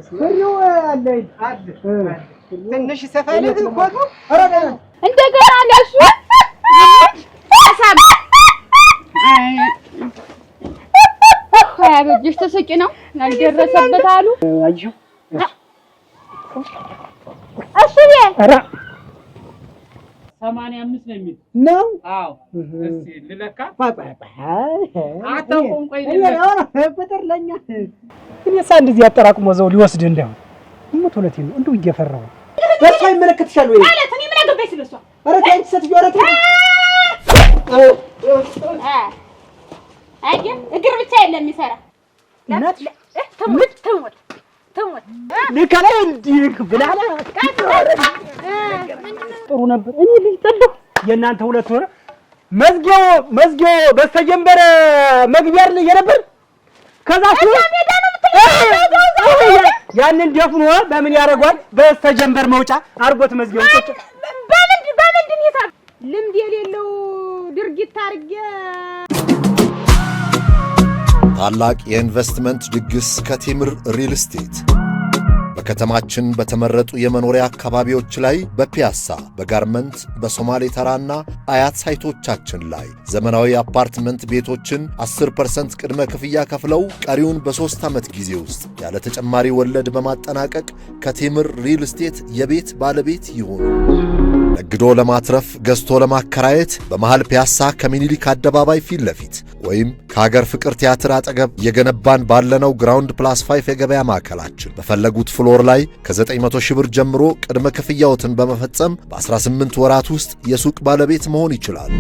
ፍሬው አለኝ ትንሽ ሰፋለህ ኮቱ እንደገና ለሱ አሳብ ያበጅሽ ተሰቂ ነው ያልደረሰበት አሉ አዩ እሺ ኧረ 85 ነው የሚል ነው አዎ እሺ ልለካ አታውቁም ቆይ ቁጥር ለኛ እኔሳ እንደዚህ ያጠራቅሞ ዘው ሊወስድ እንደው ሞቶለቴ ነው እንደው እየፈራው በሷ ይመለከትሻል ወይ ማለት እኔ ምን አገባኝ ስለሷ ኧረ ታንቺ ስትዩ ኧረ አየ እግር ብቻ የለም የሚሰራ ተሞት ለካላይ እንዲህ ብላላ ጥሩ ነበር እኔ ልጅ ጠልሁ የእናንተ ሁለት ወረ መዝጊያው በስተጀንበር መግቢያ አይደል የነበር ከዛ ያንን ደፍኖ በምን ያደርጓል በስተጀንበር መውጫ አርጎት መዝጊያው ቁጭ በምንድን ይሳብ ልምድ የሌለው ድርጊት አርገ ታላቅ የኢንቨስትመንት ድግስ ከቴምር ሪል ስቴት በከተማችን በተመረጡ የመኖሪያ አካባቢዎች ላይ በፒያሳ በጋርመንት በሶማሌ ተራና አያት ሳይቶቻችን ላይ ዘመናዊ አፓርትመንት ቤቶችን 10% ቅድመ ክፍያ ከፍለው ቀሪውን በ3 ዓመት ጊዜ ውስጥ ያለ ተጨማሪ ወለድ በማጠናቀቅ ከቴምር ሪል ስቴት የቤት ባለቤት ይሁኑ። ነግዶ ለማትረፍ ገዝቶ ለማከራየት በመሃል ፒያሳ ከሚኒሊክ አደባባይ ፊት ለፊት ወይም ከሀገር ፍቅር ቲያትር አጠገብ የገነባን ባለነው ግራውንድ ፕላስ 5 የገበያ ማዕከላችን በፈለጉት ፍሎር ላይ ከ900 ሺህ ብር ጀምሮ ቅድመ ክፍያዎትን በመፈጸም በ18 ወራት ውስጥ የሱቅ ባለቤት መሆን ይችላል።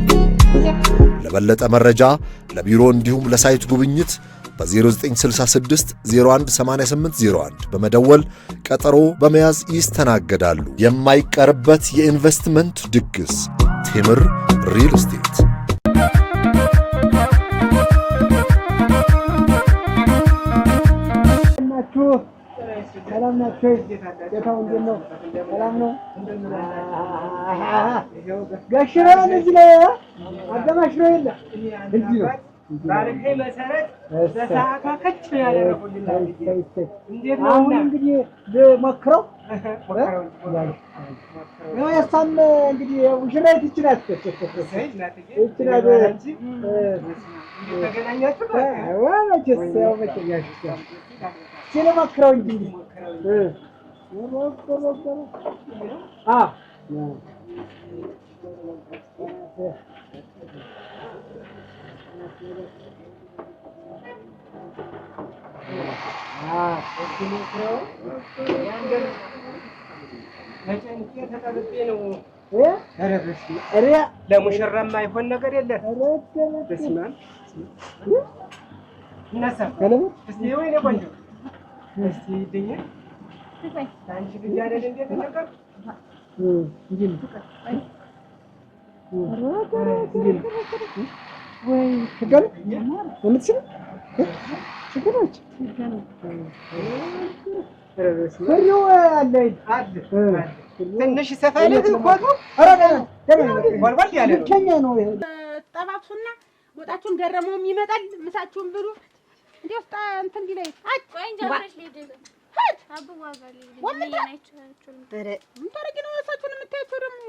ለበለጠ መረጃ ለቢሮ እንዲሁም ለሳይት ጉብኝት በ0966 018801 በመደወል ቀጠሮ በመያዝ ይስተናገዳሉ። የማይቀርበት የኢንቨስትመንት ድግስ ቴምር ሪል ስቴት። ሰላም ናችሁ? ጌታው እንዴት ነው? ሰላም ነው? ጋሽራን እዚህ ላይ አገማሽ ነው የለ እንዴ ነው ባልከ መሰረት በሰዓቷ ከች ያደረጉልኝ እንዴት ነው እንግዲህ ለሞክረው ነው ያሳም እንግዲህ ውሽራይት ይችላል ይችላል ተገናኛችሁ መቼስ ስለሞክረው እንጂ ለሙሽራ የማይሆን ነገር የለም። በስማም ነሳ እስቲ ወይኔ ቆንጆ እስቲ ድኛ ታንቺ ልጅ አይደል እንዴ ተነቀር እንዴ ወይ ከገል ወንድሽ ችግሮች ፍሬው አለኝ ትንሽ ሰፋለህ ኮቱ ወልወል ያለ ነው ጠባብሱና ወጣችሁን ገረመውም ይመጣል ምሳችሁን ብሉ እንዴው እንትን ቢላይ ቆይ እንጀራሽ ልጅ አብዋ ጋር ወምን ታረቂ ነው እሳችሁን የምታዩት ደግሞ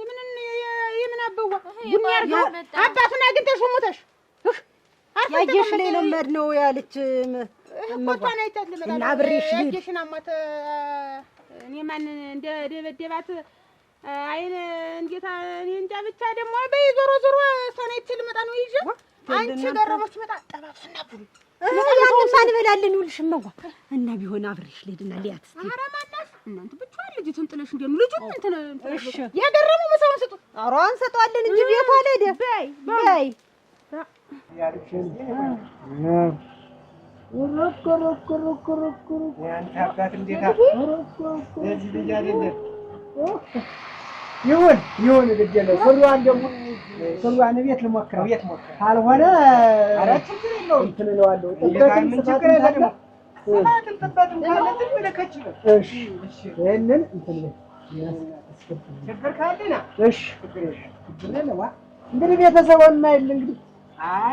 የምን አብዋ ቡኒ ያርገው አባቱን አግኝተሽ ሙተሽ ያየሽ ላይ ለመድ ነው ያለች እኮቷን አይታት ልመጣ እና አብሬሽ ያየሽና ማተ እኔ ማን እንደ ደበደባት አይን እንዴታ እኔ እንጃ ብቻ ደግሞ በይ ዞሮ ሰኔት ልመጣ ነው ይዤ አንቺ ገረሞች መጣ ጠባብሱና ብሉ ያንን ሳንበላልን ይልሽመዋ እና ቢሆን አብሬሽ ልሂድና ሊያት እስቲ ኧረ ማናስ እናንተ ብቻዋን ልጅቱን ጥለሽ እንደም ልጅቱን እንትን እሺ ያገረሙ መሰውን ስጡ አሯን ሰጧለን እንጂ ቤቷ ላይ ደ በይ ያልሽኝ ያንተ አባት እንዴታ ለዚህ ልጅ አይደለም ይሁን ግዴለ ፍሩዋን ደግሞ ፍሩዋን ቤት ልሞክረው ካልሆነ አራችን ነው እንትን እለዋለሁ ምን ችግር የለም ሰማትን ተባትን ካለች መለከች ነው እሺ ይሄንን እንትን ችግር ካለና እሺ ችግር የለም እንግዲህ ቤተሰቡን ማይል እንግዲህ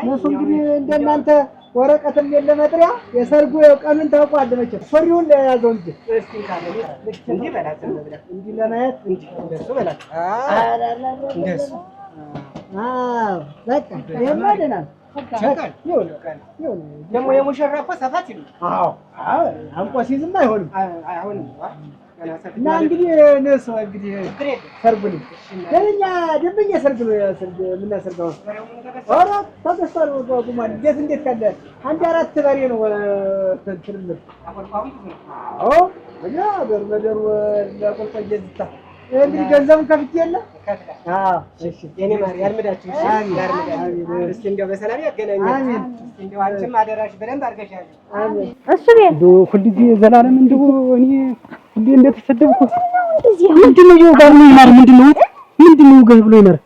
እነሱ እንግዲህ እንደናንተ ወረቀትም የለ መጥሪያ የሰርጉ ቀኑን ታውቋል መቼም ሶሪውን ያዘው እንጂ እስኪ ካለ እንዲህ በላት እንዲህ ለማየት እንዲህ እንደሱ በላት እንደሱ በቃ የማደናል ደግሞ የሙሽራ እኮ ሰፋት ይሉ አንቆ ሲዝም አይሆንም እና እንግዲህ እነሱ እንግዲህ ሰርጉን ለኛ ደንበኛ ሰርግ ነው የምናሰርገው። ኧረ ተገዝቷል ጉማን እንዴት ካለ አንድ 4 በሬ ነው ትልም እኛ በርበደሩ ለቆልቆየ ዝታ እንግዲህ ገንዘቡን ከፍቼ የለ እሺ የኔ ማር ያርምዳችሁ እስኪ እንደው በሰላም ያገናኛል። አሜን። እንደው አንቺም አደራሽ በደንብ አድርገሻል። አሜን። እሱ እንደው ሁልጊዜ ዘላለም እንደው እኔ ሁሌ እንደተሰደብኩ ምንድነው ይወጋል ነው ይማር ምንድነው ገህ ብሎ ይማር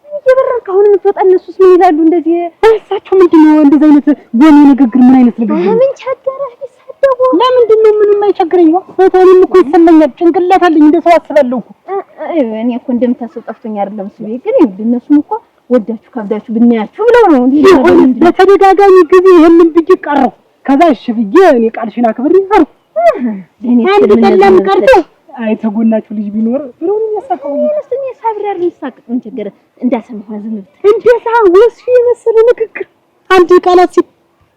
እየበረርክ አሁን የምትወጣ እነሱስ ምን ይላሉ? እንደዚህ እሳቸው ምንድነው እንደዚህ አይነት ጎን ንግግር ምን አይነት ንግግር ምን ቸገረህ? ሊሰደቡ ለምንድነው? ምንም አይቸግረኝ ነው እኔም እኮ ይሰማኛል ጭንቅላት አለኝ እንደ ሰው አስባለሁ እኮ እኔ እኮ እንደምታስብ ጠፍቶኝ አይደለም እሱ ግን እነሱም እኮ ወዳችሁ ካብዳችሁ ብናያችሁ ብለው ነው እንዴ በተደጋጋሚ ጊዜ ይሄንን ብዬ ቀረው ከዛ እሺ ብዬ እኔ ቃልሽን አክብሬ አርኩ አንድ ተለም ቀርቶ አይተጎናችሁ ልጅ ቢኖር ብሩን ያሳቀው እኔ ሳብራር ልሳቀቅ ምን ቸገረ እንዳሰማሁ ዝም እንደሳ ወስፊ መሰለ ንግግር አንድ ቃላት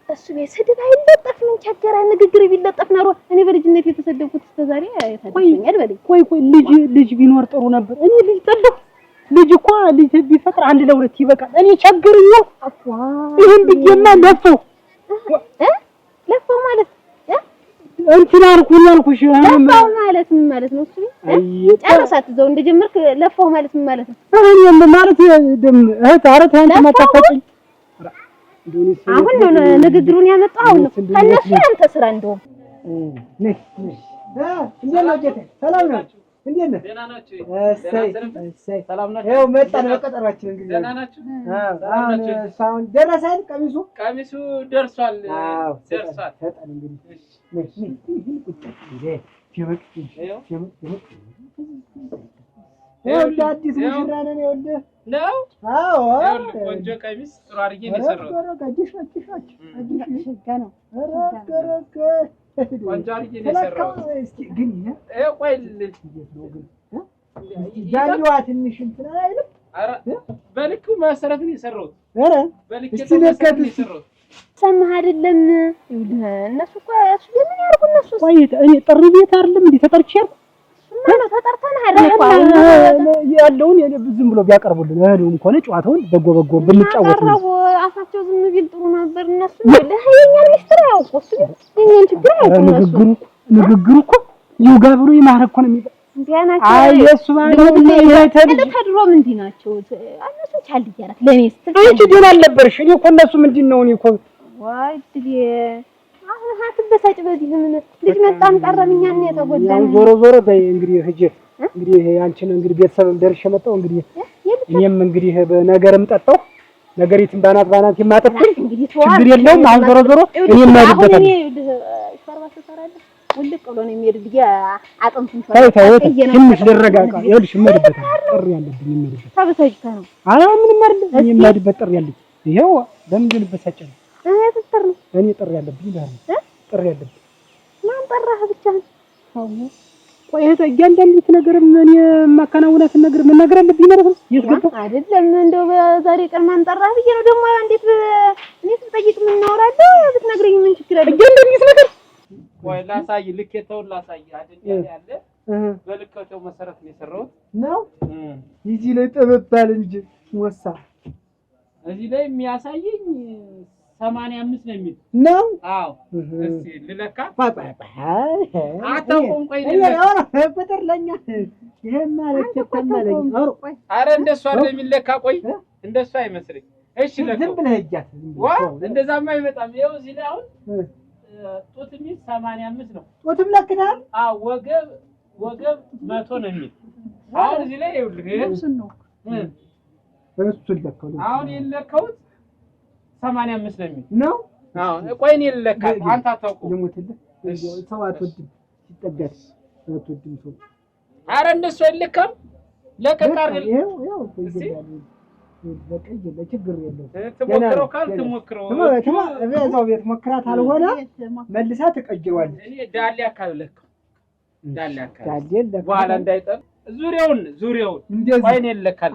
እሱ ቤተሰብ አይለጠፍ ምን ቸገረ ንግግር ቢለጠፍ ነው እኔ በልጅነት የተሰደብኩት ተዛሬ አይታደኛል በለኝ ቆይ ልጅ ቢኖር ጥሩ ነበር እኔ ልጅ ጠለሁ ልጅ እኮ ልጅ ቢፈጥር አንድ ለሁለት ይበቃል እኔ ቸገረኝ አፏ ይሄን ቢገማ ለፈው ማለት እንትን አልኩሽ ለፋው ማለት ምን ማለት ነው? እሱ ጨረሳት ዘው እንደጀመርክ ለፋው ማለት ምን ማለት ነው? እኔ ማለት ደም እህት አረት አንተ ማጣጣጭኝ አሁን ነው ንግግሩን ያመጣው አሁን ነው ከነሱ አንተ ስራ እንደው ነይ እንዴት ነው ጌታ ሰላም ነው እንዴት ነህ? ደህና ናችሁ? እሰይ ሰላም ናችሁ? ይኸው መጣን በቀጠሯችን እንግዲህ ደህና ናችሁ? አሁን ሳውን ደረሰን ቀሚሱ ደርሷል ደርሷል ተጣን እንግዲህ ይኸውልህ አዲስ ሙሽራ ነን ይኸውልህ ነው አዎ ቆንጆ ቀሚስ ጥሩ አድርጌ ነው የሰራሁት ቆንጆ አድርጌ ነው የሰራሁት ግን ቆይ ጃንዋ ትንሽ እንትን አይልም ኧረ በልኩ መሰረት ነው የሰራሁት ኧረ በልኩ ነው የሰራሁት ሰማህ አይደለም ይኸውልህ እነሱ እኮ እሱ ለምን ያርጉ እነሱ ቆይ እኔ ጥሪ ቤት አይደለም እንዴ ተጠርቼ ማነው ተጠርተን አይደለም ያለውን ዝም ብሎ ቢያቀርቡልን እህሉን እንኳን ጨዋታውን በጎ ብንጫወት ነው አፋቸው ዝም ቢል ጥሩ ነበር እነሱ ለሀየኛል ሚስጥር ያውቁ እሱ የኛን ችግር ያውቁ ንግግሩ እኮ ይውጋ ብሎ ይማረኮ ነው የሚባል እንዲያናቸው አይ እሱ ማለት ነው ተድሮም እንዲህ ናቸው እነሱ ቻል ይያራት ለኔስ አንቺ ደህና አልነበርሽ እኔ እኮ እነሱ ምንድነው እኔ እኮ ዋይ ድሌ አሁን ሀትበሳጭ በዚህ ምን ልጅ መጣም ቀረምኛ ነው የተጎዳን ዞሮ በይ እንግዲህ ሂጅ እንግዲህ አንቺን እንግዲህ ቤተሰብም ደርሼ መጣሁ እንግዲህ እኔም እንግዲህ በነገርም ጠጣሁ ነገሪቱን ባናት የማጠፍኩኝ ችግር የለውም አሁን ዞሮ እኔም ማድበታል ሰርባስ ተሰራለህ ወልቅ ብሎ ነው የሚሄድ ብዬ አጥንቱን ትንሽ ደረጋጋ ይኸውልሽ የምሄድበታል ጥሪ ያለብኝ የምሄድበት ተበሳጭታ ነው አይ ምንም አይደለም የምሄድበት ጥሪ ያለብኝ ይሄው ለምን ልበሳጭ ነው ተስተር ነው እኔ ጥሪ ያለብኝ ይላል ጥሪ ያለብኝ ማን ጠራህ ብቻህን አዎ ቆይ እያንዳንዲት ነገር እኔ የማከናውናት ነገር ምን ነገር አለብኝ ማለት ነው ይስገባ አይደለም እንደው በዛሬ ቀን ማን ጠራህ ብዬ ነው ደግሞ እንዴት እኔስ ብጠይቅ ምን እናወራለሁ ብትነግረኝ ምን ችግር አለ እያንዳንዲት ነገር ቆይ ላሳይ ልኬተውን ላሳይ አይደል ያለ በልኬተው መሰረት ነው የሰራሁት ነው እዚህ ላይ ጠበባል እንጂ ወሳ እዚህ ላይ የሚያሳየኝ 85 ነው የሚል ነው አዎ እስቲ ልለካ አታውቁም ቆይ ቁጥር ለኛ ይሄ ማለት ተከመለኝ አረ እንደሱ አይደለም የሚለካ ቆይ እንደሱ አይመስልኝ እሺ ለካ ዝም ብለህ ሄጃት ዋ እንደዛማ አይመጣም ይኸው እዚህ ላይ አሁን ጡት የሚል 85 ነው ጡትም ለክታል አዎ ወገብ 100 ነው የሚል አሁን እዚህ ላይ ይኸውልህ እሱን ነው እሱን ለካው አሁን ይለካውት 85 ነው የሚል ነው አዎ ቆይ እኔ ልለካ አንተ አታውቁም ልሙትልህ ሰው አትወድም ሲጠጋት አትወድም ሰው አረ እንደሱ አይለካም ለቀቃር ይሄው በቃ ችግር የለውም። ትሞክረው ካልትሞክረው እዛው ቤት ሞክራት አልሆነ መልሳ ትቀጅዋለች። እኔ ዳሌ አካልለክ ዳሌ አካል በኋላ እንዳይጠር ዙሪያውን ወይኔ ለካል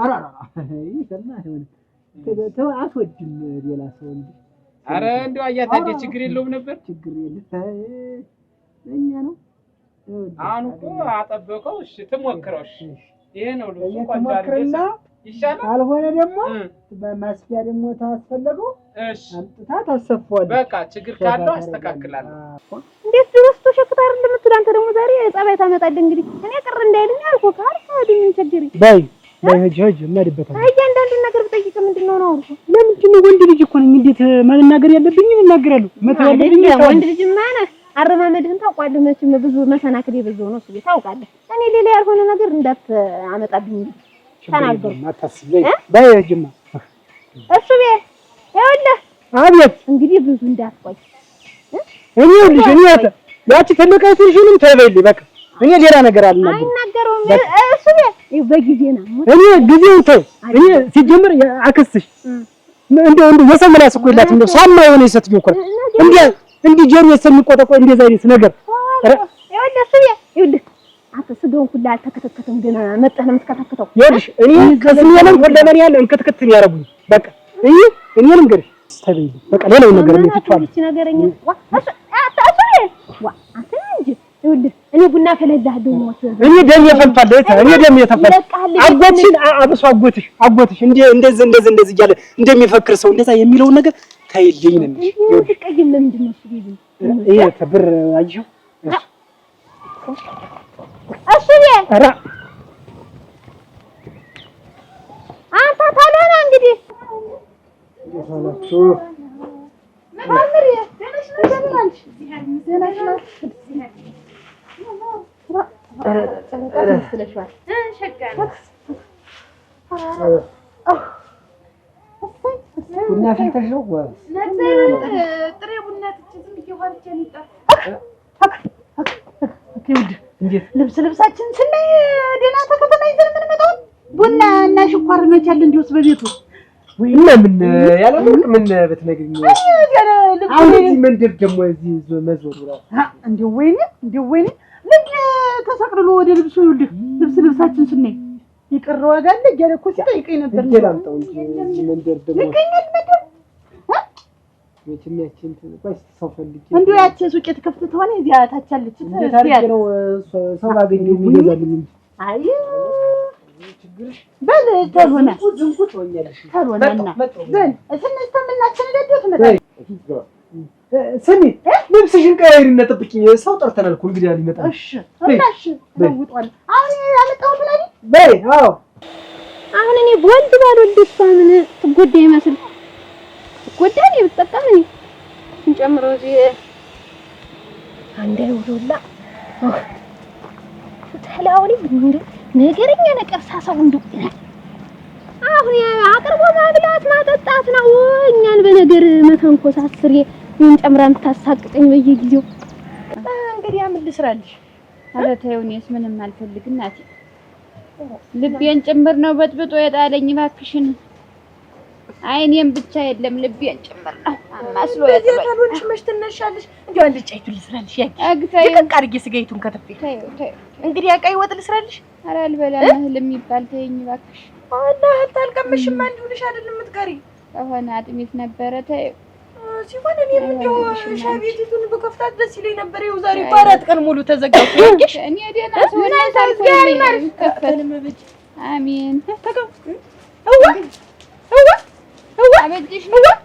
ይሰማ ይሁን አትወድም ሌላ ሰው እንጂ አረ እንደው አያታደ ችግር የለውም ነበር ችግር የለም እኛ ነው አሁን እኮ አጠበቀው እሺ ትሞክረው እሺ ይሄ ነው ልጅ ትሞክርና ይሻላል አልሆነ ደግሞ በማስፊያ ደግሞ ታስፈልገው እሺ አንጥታ ታሰፋዋለች በቃ ችግር ካለው አስተካክላለሁ እንዴት ድረስቶ ሸክታር እንደምትል አንተ ደግሞ ዛሬ ጸባይ ታመጣለህ እንግዲህ እኔ ቅር እንዳይልኝ አልኩህ ካልኩህ ምን ችግር በይ ለህጅ መድበታል እያንዳንዱን ነገር ብጠይቅ ምንድነው ነው አልኩህ ለምንድነው ወንድ ልጅ እኮ ነኝ እንዴት መናገር ያለብኝ እናገራለሁ መተላለብኝ ወንድ ልጅ ማነህ አረማመድህን ታውቃለህ መቼም ብዙ መሰናክል ብዙ ነው እሱ ታውቃለህ እኔ ሌላ ያልሆነ ነገር እንዳታመጣብኝ ተናገር ማታስብ በይ ጅማ እሱ ይኸውልህ አቤት እንግዲህ ብዙ እንዳትቆይ እኔ ልጅ እኔ ያቺ ተለቀይሽንም ተበይልኝ በቃ እኔ ሌላ ነገር አልናገርም አይናገረውም እሱ በጊዜ ነው እኔ ጊዜው ተው እኔ ሲጀምር አክስትሽ እንደው የሰው ምላስ እኮ የላትም እንደው ሳማ የሆነ ይሰጥኝ እኮ እንዴ ጀሩ የሰሚቆጠቆ እንደዛ አይነት ነገር ይኸውልህ እሱ ይኸውልህ አንተ ስጋውን ሁሉ አልተከተከተም ገና መጣህ ነው የምትከተከተው ይኸውልሽ እኔ ከስሜንም ሁለመን ያለ እንከተከተኝ ያረጉኝ በቃ እኔ ልንገርሽ ተበይ በቃ ሌላው ነገር ነው ትቷል እቺ ነገረኛ አንተ እንጂ ይኸውልህ እኔ ቡና ፈለላህ ደሞ እኔ ደም የፈልፋል እኔ ደም የፈልፋል አጎትሽን አብሶ አጎትሽ እንደዚህ እያለ እንደሚፈክር ሰው እንደዛ የሚለው ነገር ታይልኝ ነኝ ይኸውልህ ቀይም ለምንድን ነው እሱ ቢል ይሄ ተብር አየው እሱ ኧረ አንተ ታለና እንግዲህ ይፈላችሁ ማምሪ ደነሽ ነው ደነሽ ደነሽ ነው ስለሽዋል ሸጋና ቡና ፈልተሽ ነው ጥሬ ቡና ትችዝም ይወርጀ ንጣ ልብሳችን ስናይ ደህና ተከተማ ይዘን ምን መጣው ቡና እና ሽኳር መቻል እንዲወስ በቤቱ ወይና ምን ያለ ምን በትነግሪኝ አሁን እዚህ መንደር ደግሞ እዚህ መዞር ብላ እንደው ወይኔ ልጅ ተሰቅልሎ ወደ ልብሱ ይልህ ልብሳችን ስናይ ይቀር ዋጋ አለ እያለ እኮ ሲጠይቀኝ ነበር ይላልጣው እንጂ መንደር ደግሞ ልከኛል መንደር ወጭሚያችን ተቆይስ ሰው ፈልጊ እንደው ያቺ ሱቅ የተከፈተ ሆነ እዚያ ታች አለች ነው ሰው ባገኘው የሚገዛልኝ እንጂ አይ ችግርሽ በል ተሆነ ዝንኩት ወኛለሽ ተሆነና በል ስንስተምናችን ደደት መጣ ስሚ ልብስሽን ቀይሪና ጠብቂኝ ሰው ጠርተናል እኮ እንግዲህ ሊመጣ እሺ እናሽ ተውጧል አሁን ያመጣው ብላኝ በይ አዎ አሁን እኔ ወንድ ባልወልድስ ምን ትጎዳ ይመስል ጎዳኔ ብትጠቀም እኔ እንጨምሮ እዚህ አንዴ ወዶላ ተላውሪ እንደ ነገርኛ ነቀርሳ ሰው እንዱ አሁን አቅርቦ ማብላት ማጠጣት ነው እኛን በነገር መተንኮስ አስሬ እንጨምራን ታሳቅቀኝ በየጊዜው እንግዲህ ምን ልስራልሽ ኧረ ተይው እኔስ ምንም አልፈልግ እናቴ ልቤን ጭምር ነው በጥብጦ የጣለኝ እባክሽን አይኔም ብቻ የለም ልቤን ጭምር ነው አማስሎ የታሉንሽ መች ትነሻለሽ እንዴ አልጫይቱ ልስራልሽ ያቂ ይቀቅ አድርጌ ስጋይቱን ከተፈ እንግዲህ ያቃይ ወጥ ልስራልሽ ኧረ አልበላም እህል የሚባል ተይኝ እባክሽ አላህ አታልቀምሽማ እንዲውልሽ አይደለም የምትቀሪ ከሆነ አጥሚት ነበረ ተይው ሲሆን እኔ እንደው ሻቤቱን በከፍታት ደስ ይለኝ ነበር ይኸው ዛሬ 4 ቀን ሙሉ ተዘጋው ያቂሽ እኔ ደህና ሰው ነኝ ታልኩኝ ከፈል መብጭ አሜን ተቀው አበጅሽ እንዴት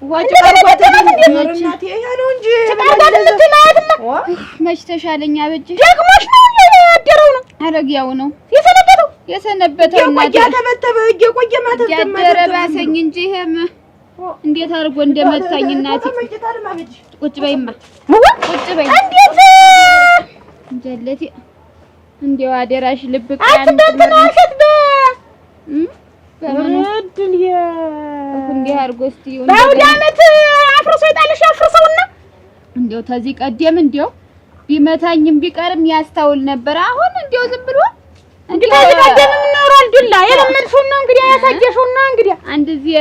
ዋጭ ቀርቧት እናቴ ያለው እንጂ መች ተሻለኝ አበጅሽ ደግሞሽ ነው ያደረው ነው አረጊያው ነው የሰነበተው እናቴ ያተበተበ እየቆየ ማተብ ያደረባሰኝ እንጂ ይሄም እንዴት አድርጎ እንደመታኝ እናቴ ቁጭ በይማ ቁጭ በይ እንዴት ጀለቴ እንደው አደራሽ ልብ አትበትናሽት በምንድን እንዴ አድርጎ እስቲ በአውደ ዓመት አፍርሶ ይጣልሽ አፍርሰውና እንደው ተዚህ ቀደም እንደው ቢመታኝም ቢቀርም ያስታውል ነበር አሁን እንደው ዝም ብሎ እንግዲህ ታዝጋጀን ምንኖራል ዱላ የለመድሽውና እንግዲህ ያሳጀሽውና እንግዲህ አንድ እዚህ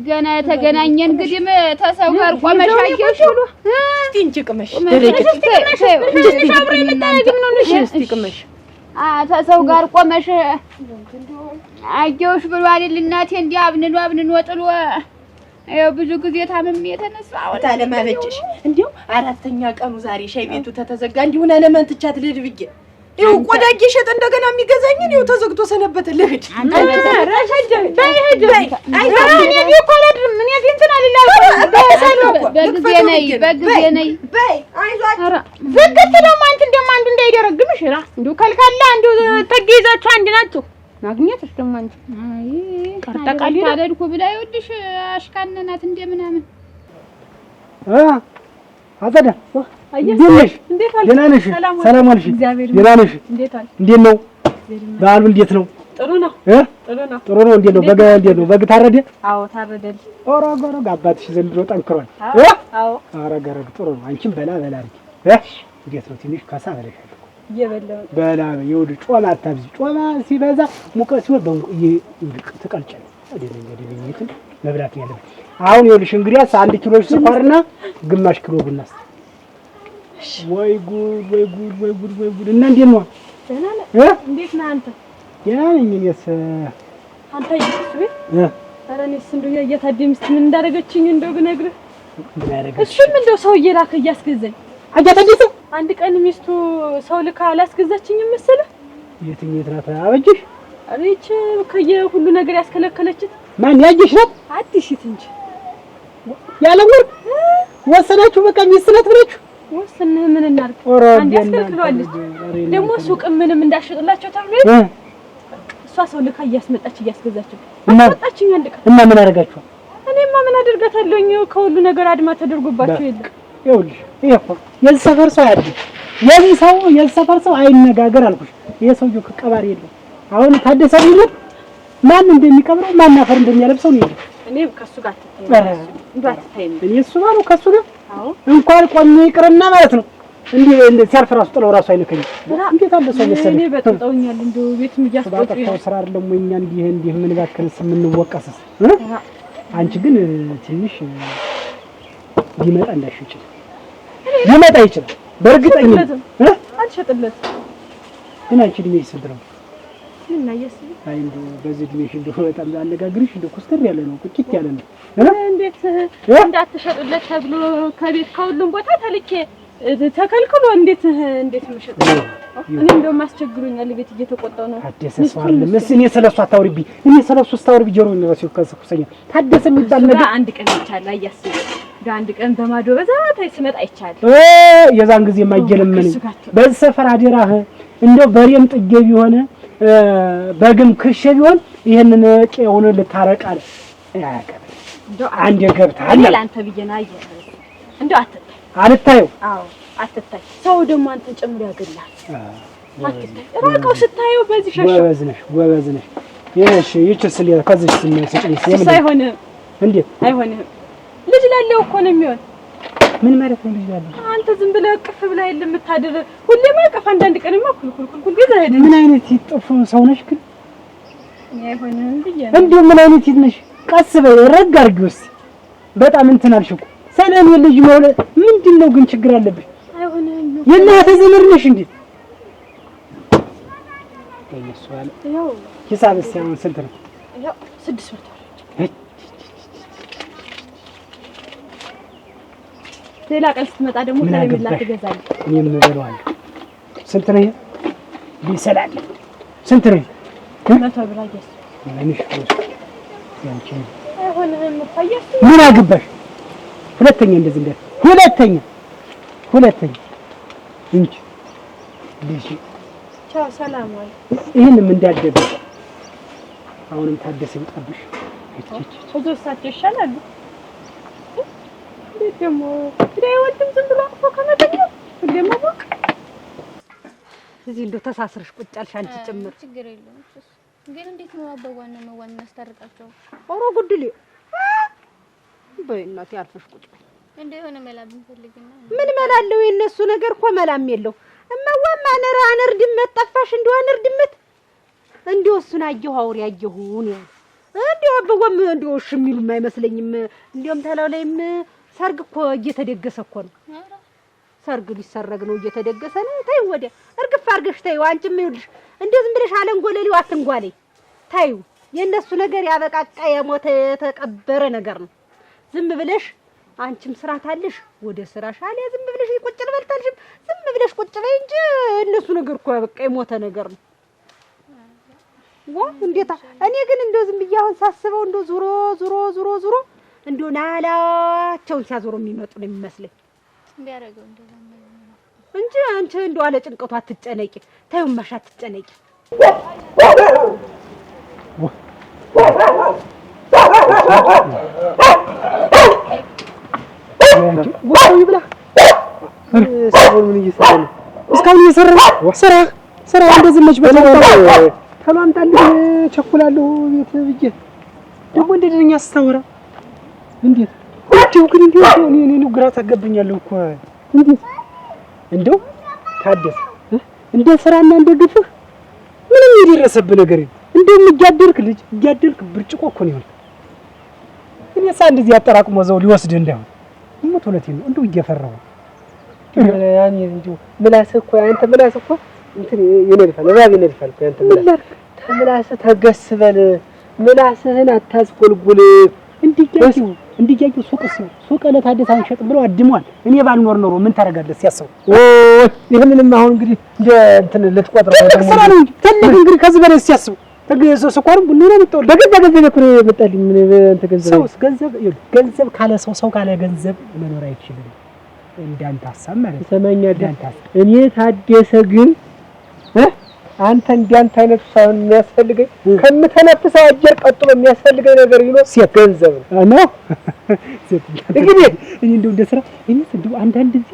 ገና የተገናኘን እንግዲህ ተሰው ጋር ቆመሽ አየሽ ብሎ እስቲ እንጂ ቅመሽ ደረቂት እስቲ አብሮ የምታረጊ ምን ሆነሽ እስቲ ቅመሽ ተሰው ጋር ቆመሽ አየውሽ ብሎ አይደል እናቴ እንዲህ አብንኖ ጥሎ ያው ብዙ ጊዜ ታምሜ የተነሳው ታለማበጭሽ እንዴው አራተኛ ቀኑ ዛሬ ሻይ ቤቱ ተተዘጋ እንዲሁ ለምን ትቻት ልድ ብዬ ይኸው ቆዳ ጌሸጥ እንደገና የሚገዛኝ ነው ተዘግቶ ሰነበት ልሂድ በጊዜ ነይ ዝግት ደግሞ አንቺ እንዳይደረግምሽ እንዲሁ ከልካላ እንዲሁ ተገይዛችሁ አንድ ናችሁ ማግኘትሽ ደግሞ አንቺ አይ ቀርጠቃሊ ታደርኩ ብላ ይወድሽ አሽካነናት እንደምናምን አጸዳ እንዴት ደህና ነሽ? ሰላም ዋልሽ? ደህና ነሽ? እንዴት ነው በዓሉ? እንዴት ነው? ጥሩ ነው። ጥሩ ነው። እንዴት ነው በግ ታረደ? አዎ ታረደል። ኦሮ አባትሽ ዘንድሮ ጠንክሯል። አዎ አረጋረግ ጥሩ ነው። አንቺም በላ አድርጊ። እንዴት ነው ትንሽ ከሳ በለሻል እኮ እየበላሁ በላ ይኸውልሽ፣ ጮማ አታብዚ። ጮማ ሲበዛ ሙቀት ሲሆን ትቀልጫለሽ። እንግዲህ መብላት ያለብሽ አሁን ይኸውልሽ እንግዲያስ 1 ኪሎ ስኳርና ግማሽ ኪሎ ቡና ወይ ጉድ እና እንዴት ነው? ደህና ነህ? እንዴት ነህ አንተ? ደህና ነኝ እኔስ። አንተ ይስቤት ኧረ እኔስ እንደው እያታደምስት ምን እንዳደረገችኝ እንደው ብነግርህ እሱም እንደው ሰው እየላከ እያስገዛኝ አጃታዲስ አንድ ቀን ሚስቱ ሰው ልካ አላስገዛችኝም መሰለህ? የት ናት አበጅሽ? አሬች ከየሁሉ ነገር ያስከለከለችት ማን ያጅሽ ነው? አዲሽት እንጂ ያለወር ወሰናችሁ በቃ ሚስት ናት ብለችሁ ወሰነ ምን እናርግ? አንድ ያስከለክለዋለች ደግሞ ሱቅ ምንም እንዳሸጥላቸው ተብሎ እሷ ሰው ልካ እያስመጣች እያስገዛችሁ አጣጣችኝ አንድ ቀን እና ምን አደረጋችሁ? እኔማ ምን አደርጋታለሁኝ ከሁሉ ነገር አድማ ተደርጎባቸው የለ ይኸውልሽ ይሄ እኮ የዚህ ሰፈር ሰው አይደል የዚህ ሰፈር ሰው አይነጋገር አልኩሽ። ይሄ ሰውዬው ከቀባሪ የለም። አሁን ታደሰ ይሉት ማን እንደሚቀብረው ማን አፈር እንደሚያለብሰው ነው። እኔ ከሱ ጋር ተታየኝ እኔ እሱ ባሉ ከሱ ጋር እንኳን ቆሜ ይቅርና ማለት ነው እንዴ ሲያልፍ ራሱ ጥለው ራሱ አይነከኝ። እንዴት አለ ሰው መሰለኝ። እኔ በጥጠውኛል እንደው ቤትም እያስቆጡኝ ነው። ስራ አይደለም ወይ እኛ እንዲህ ምን ባከንስ የምንወቀስስ? አንቺ ግን ትንሽ ሊመጣ እንዳይሽጭ ሊመጣ ይችላል በእርግጠኝነት አልሸጥለት ግን አንቺ ድሜ ይሰድረው ምን ያየስ አይ እንደው በዚህ ድሜሽ እንደው በጣም አነጋግርሽ እንደው ኮስተር ያለ ነው ቁጭት ያለ ነው። እንዴት እንዳትሸጥለት ተብሎ ከቤት ከሁሉም ቦታ ተልኬ ተከልክሎ እንዴት ምሸጥ እኔ እንደው ማስቸግሩኛል። ቤት እየተቆጣው ነው። ታደሰ አይደለም እኔ ስለሱ አታውሪብኝ። እኔ ስለሱ ስታውሪ ጀሮኝ ነው ሲው ከሰኩሰኛ ታደሰ የሚባል ነገር አንድ ቀን ይቻላል አያስብ አንድ ቀን በማዶ በዛ ታይስመጣ ይቻላል። የዛን ጊዜ ማይገለመን በዚህ ሰፈር አደራህ እንደው በሬም ጥጌ ቢሆን በግም ክሽ ቢሆን ይሄንን ቄውን ልታረቃል ያቀበ እንደው አንድ ገብታል አንተ ቢየና አየህ እንደው አልታየው። አዎ አትታይ። ሰው ደግሞ አንተን ጨምሮ ያገላል። አትታይ ራቀው ስታየው በዚህ ሸሽ ጎበዝ ነሽ። ይሄሽ ይችስ ከዚህ ስንሰጭኝ የምን አይሆንም እንዴ? አይሆንም። ልጅ ላለው እኮ ነው የሚሆን። ምን ማለት ነው ልጅ ላለው? አንተ ዝም ብለህ ቅፍ ብለህ አይደለም የምታድር። ሁሌማ ቀፍ አንዳንድ ቀንማ ኩልኩል ገዛ አይደል? ምን አይነት ይጥፉ ሰው ነሽ ግን? አይሆንም ብዬ ነው። እንዴ ምን አይነት ይትነሽ? ቀስ በይ ረጋ አድርጊው እስኪ። በጣም እንትን አልሽ እኮ ሰላም የልጅ መውለድ ምንድነው ግን ችግር አለብሽ? አይሆንም። የእናቴ ዘመድ ነሽ እንዴ? እየሱ አለ ያው ሂሳብስ ያው ስንት ነው? ያው 600 ሌላ ቀን ስትመጣ ደግሞ ከሌላ ትገዛለህ። እኔም እበለዋለሁ። ስንት ነው? ቢሰላል ስንት ነው? 100 ብር አየስ ምንሽ ያንቺ አይሆንም። ታየስ ምን አገባሽ? ሁለተኛ እንደዚህ እንደ ሁለተኛ እንጂ ልጅ ቻው ሰላም ዋል። ይሄንም እንዳደበ አሁንም ታደሰ ይጣብሽ እጆሳቸው ይሻላሉ። ደግሞ ወንድም ዝም ብሎ አቅፎ ከመተኛ ሁሌም ማወቅ እዚህ እንደው ተሳስረሽ ቁጭ አልሽ አንቺ ጭምር ችግር የለውም። ግን እንዴት ነው አባዋና መዋን እናስታርቃቸው? ኦሮ ጉድሌ በእናቴ አልፈሽ ቁጭ እንደ የሆነ መላ ብንፈልግና ምን መላለው? የነሱ ነገር እኮ መላም የለው። እማዋማ አነር ድመት ጠፋሽ እንደው አነር ድመት እንደው እሱን አየሁ አውሬ አየሁ ነው እንደው አበወም እንደው እሺ የሚሉም አይመስለኝም እንደውም ተላው ላይም ሰርግ እኮ እየተደገሰ እኮ ነው ሰርግ ሊሰረግ ነው እየተደገሰ ነው ተይው ወዲያ እርግፍ አድርገሽ ተይው አንቺም ይኸውልሽ እንደው ዝም ብለሽ አለንጎለሊው አትንጓለይ ተይው የእነሱ ነገር ያበቃቃ የሞተ የተቀበረ ነገር ነው ዝም ብለሽ አንቺም ስራ ታለሽ ወደ ስራሽ አለ ዝም ብለሽ ቁጭ ልበልታልሽም ዝም ብለሽ ቁጭ በይ እንጂ እነሱ ነገር እኮ ያበቃ የሞተ ነገር ነው እንዴታ እኔ ግን እንደው ዝም ብዬ አሁን ሳስበው እንደው ዙሮ እንደው ናላቸውን ሲያዞሩ የሚመጡ ነው የሚመስለኝ ቢያረጋው እንደዛ እንጂ አንቺ እንደው አለ ጭንቀቱ አትጨነቂ ታዩ ማሻ አትጨነቂ ዋው ይብላ ሰውን ምን እየሰራ ነው እስካሁን እየሰራ ስራ እንደዚህ መች በተባለ ተማምጣልኝ ቸኩላለሁ ቤት ብዬ ደግሞ እንደደኛ አስተውራ እንዴት እኔ ግራ ታገብኛለሁ እኮ እንዴት እንደው ታደሰ እንደ ስራና እንደ ግፍህ ምንም የደረሰብህ ነገር የለም እንደውም እያደርክ ብርጭቆ እኮ ነው ይሆን እኔ እንደዚህ አጠራቅሞ ዘው ሊወስድ እንዳይሆን ሞት ሁለቴ ነው እንደው እየፈራሁ ያኔ እንደው ምላስህ እኮ አንተ ምላስህ እኮ እንትን ይነድፋል እባብ ይነድፋል እኮ አንተ ምላስህ ተገስበል ምላስህን አታስጎልጉል እንዲያዩ ሱቅ ለታደሰ አንሸጥ ብለው አድሟል እኔ ባልኖር ኖሮ ምን ታረጋለህ ሲያሰው ይሄንንም አሁን እንግዲህ እንደ እንትን ልትቆጥረው ነው ስራ ነው እንጂ ትልቅ እንግዲህ ከዚህ በላይ ሲያስቡ ስኳርም ቡና ነው የምትወል በገንዘብ እኮ ነው የመጣልኝ ምን እንትን ገንዘብ ካለ ሰው ካለ ገንዘብ መኖር አይችልም እንዳንተ ሐሳብ ማለት ሰማኛ እንዳንተ እኔ ታደሰ ግን አንተ እንዳንተ አይነቱ ሳይሆን የሚያስፈልገኝ ከምተነፍሰው አየር ቀጥሎ የሚያስፈልገኝ ነገር ይኖር ገንዘብ ነው እንግዲህ እኔ እንደው እንደ ስራ እኔ እንደው አንዳንድ ጊዜ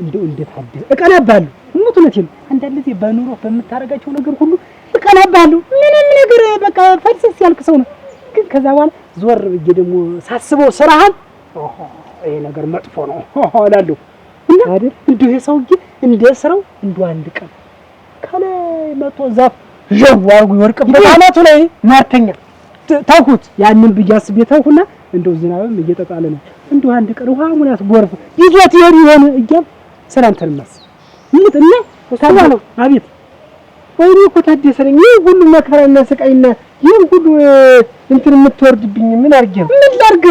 እንደው እንደታደሰ እቀናባለሁ እውነቴን ነው አንዳንድ ጊዜ በኑሮ በምታረጋቸው ነገር ሁሉ እቀናባለሁ ምንም ነገር በቃ ፈልሰስ ያልክ ሰው ነው ግን ከዛ በኋላ ዞር ብዬ ደግሞ ሳስበው ስራህን ይሄ ነገር መጥፎ ነው እላለሁ እና አይደል እንደው ይሄ ሰውዬ እንደ ስራው እንደው አንድ ቀን ካለ መቶ ዛፍ ጀዋጉ ይወርቅበት አናቱ ላይ ማርተኛ ታውኩት ያንን ብያስብ የተውኩና እንደው ዝናብም እየተጣለ ነው እንደው አንድ ቀን ውሃ ሙላት ጎርፍ ይዞት ይሆን እያል ሰላምተን ማስ ምጥና ታባለው አቤት ወይኔ እኮ ታደሰ ነኝ ይሄ ሁሉ መከራና ስቃይና ይሄ ሁሉ እንትን የምትወርድብኝ ምን አርገ ምን ላርግ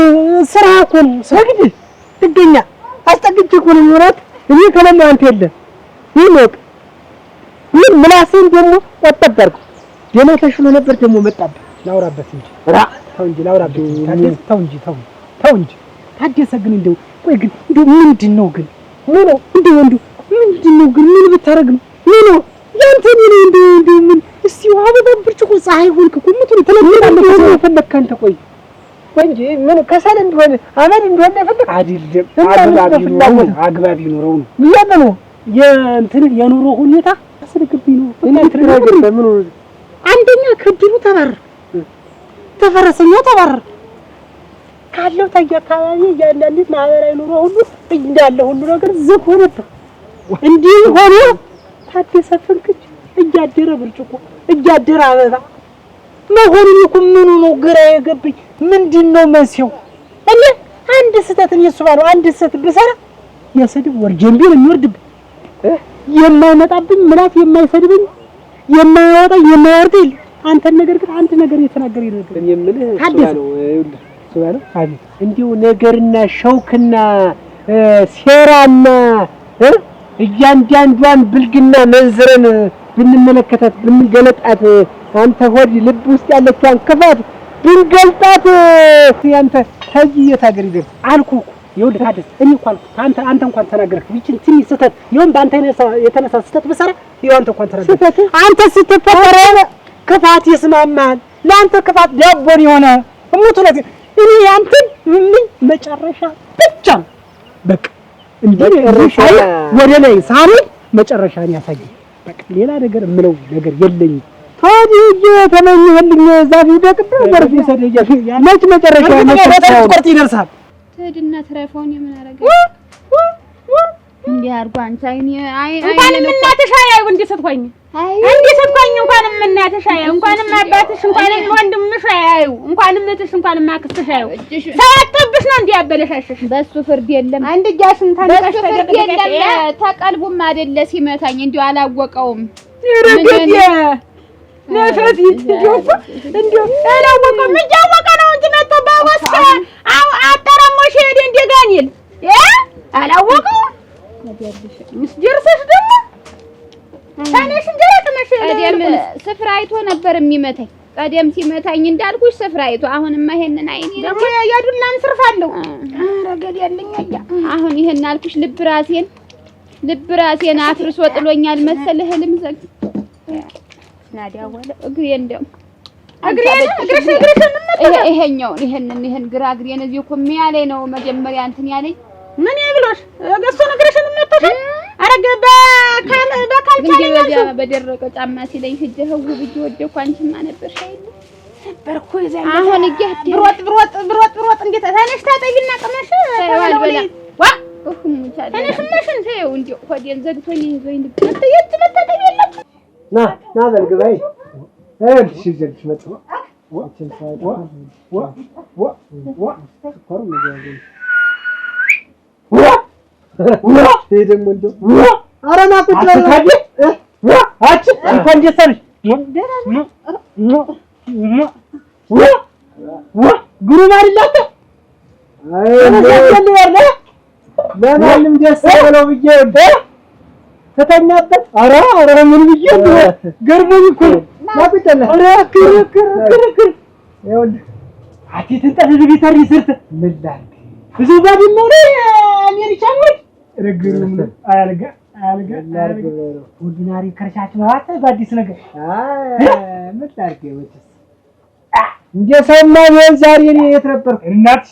ስራ እኮ ነው ሰግድ ትገኛ አስጠግቼ እኮ ነው ወራት እኔ ከለማ አንተ የለም ይሞቅ ምን ምላስን ደግሞ ወጣበርኩ ደና ተሽሎ ነበር ደግሞ መጣብህ ላውራበት እንጂ ተው እንጂ ላውራበት ታደሰ ተው እንጂ ታደሰ ግን እንደው ቆይ ግን እንደው ምንድነው ግን ምን ምንድነው ግን ምን ብታረግ ነው ምን ያንተ እንደው ምን እስቲ ዋበደ ብርጭቆ ፀሐይ ሆንክ እኮ ምትሉ ተለምዳለህ ፈለክ አንተ ቆይ እንጂ ምን ከሰል እንደሆነ አመድ እንደሆነ ፈለክ አይደለም አግባብ ይኖረው ነው ያለው የእንትን የኑሮ ሁኔታ አስልክብኝ ነው እኔ ትረጋግጥ ምን አንደኛ ከድሩ ተፈረሰኛው ተባረረ ካለው ታያካባቢ ያለልኝ ማህበራዊ ኑሮ ሁሉ እንዳለ ሁሉ ነገር ዝም ሆነበት እንዲህ ሆኖ ታደሰ ፍንክች እያደረ ብርጭቆ እያደረ አበባ መሆኑን እኮ ምኑ ነው ግራ የገብኝ ምንድነው መንስኤው እኔ አንድ ስህተት ነው እሱ ባለው አንድ ስህተት ብሰራ የስድብ ወርጀንቢ ነው የሚወርድብኝ የማይመጣብኝ ምላት የማይሰድብኝ የማይወጣ የማይወርድ አንተ ነገር ግን አንድ ነገር የተናገረ ይነገር የምልህ ነው ይኸውልህ ሱባለው አቤት እንዲሁ ነገርና ሸውክና ሴራና እያንዳንዷን ብልግና መንዝረን ብንመለከታት ብንገለጣት አንተ ሆድ ልብ ውስጥ ያለችዋን ክፋት ብንገልጣት ያንተ ታጂየት ሀገር ይደርስ አልኩህ ይኸውልህ ታደሰ እኔ እንኳን አንተ እንኳን ተናገርክ ይችን ትንሽ ስህተት ይሁን በአንተ የተነሳ ስህተት ብሰራ ይኸው አንተ እንኳን ተናገርክ አንተ ስትፈጠር ክፋት ይስማማል ለአንተ ክፋት ዳቦን የሆነ እሙት ነው እኔ ያንተን ምን መጨረሻ ብቻ በቃ እንዴ ርሻይ ወደ ላይ ሳሪ መጨረሻን ያሳይ በቃ ሌላ ነገር ምለው ነገር የለኝም ታዲያ ተመኝልኝ ዛፍ ይደቅብ ወርፍ ይሰደያሽ ለች መጨረሻ መጨረሻ ይደርሳል ትድና ትረፋውን የምን አረጋ እንዲህ አድርጎ አንቺ እንኳንም እናትሽ አያዩ እንዲህ ስትሆኝ እንኳንም እናትሽ አያዩ እንኳንም አባትሽ እንኳንም ወንድምሽ አያዩ እንኳንም እህትሽ እንኳንም አክስትሽ አያዩ ሳያጠብሽ ነው እንዲህ ያበለሻሸሽ። በሱ ፍርድ የለም አንድ ጃሽን ታንቀሽ ፍርድ የለም። ተቀልቡም አይደለ ሲመታኝ እንዲሁ አላወቀውም። ረገድ ነፈስ እንዲሁ አላወቀውም። እያወቀ ነው እንጂ መጥቶ በወስከ አጠራሞሽ ሄደ እንደጋኒል አላወቀው ምስጀርሰሽ ደግሞ ታነሽ እንደረጥመሽ ቀደም ስፍራ አይቶ ነበር የሚመታኝ። ቀደም ሲመታኝ እንዳልኩሽ ስፍራ አይቶ አሁንማ ይሄንን አይኔ ደግሞ ያዱናን ስርፋለሁ። ረገድ ያለኝ አሁን ይሄን አልኩሽ ልብ ራሴን አፍርሶ ጥሎኛል መሰለህ። ህልም ዘግ ናዲያ ወለ እግሬን ደም ይሄን ግራ እግሬን እዚህ እኮ የሚያለኝ ነው መጀመሪያ እንትን ያለኝ ምን ይብሎሽ ገሶ ነገርሽን መጥተሽ አረገ በካልቻለሽ በደረቀ ጫማ ሲለኝ ህጀው ብዬ ወደኩ። አንቺማ ነበርሽ አይደል ነበርኩ ይዘኝ አሁን ብሮጥ እንዴት ታነሽ ታጠይና ቀመሽ ዋ ተነሽመሽን ተይው እንዴ ሆዴን ዘግቶኝ ይዞኝ ልብት መታጠብ የለችም። ና በልግባይ እሺ ዘልሽ መጣ ወጭን ሳይቆ ስኳሩ ይዘጋል ደግሞ እንደው ኧረ ና ቁጭ በል አቺ እንኳን ደስ አለሽ ጉሩም አይደላተ ለማንም ደስ ብለው ብዬ ተተኛበት። ኧረ ምን ብዬ ገርሞኝ እኮ ና ቁጭ በል ኧረ ክር ይኸውልህ አቲትን ጠልል ቢተሪ ስርት ምን ላድርግ ብዙ ባድም ነው አሜሪካ ወይ ረግሩም አያልጋ ኦርዲናሪ ከርቻች ነው አተ በአዲስ ነገር ምን ላድርግ ወጭስ እንደ ሰማ ነው ዛሬ እኔ የት ነበርኩ? እናትሽ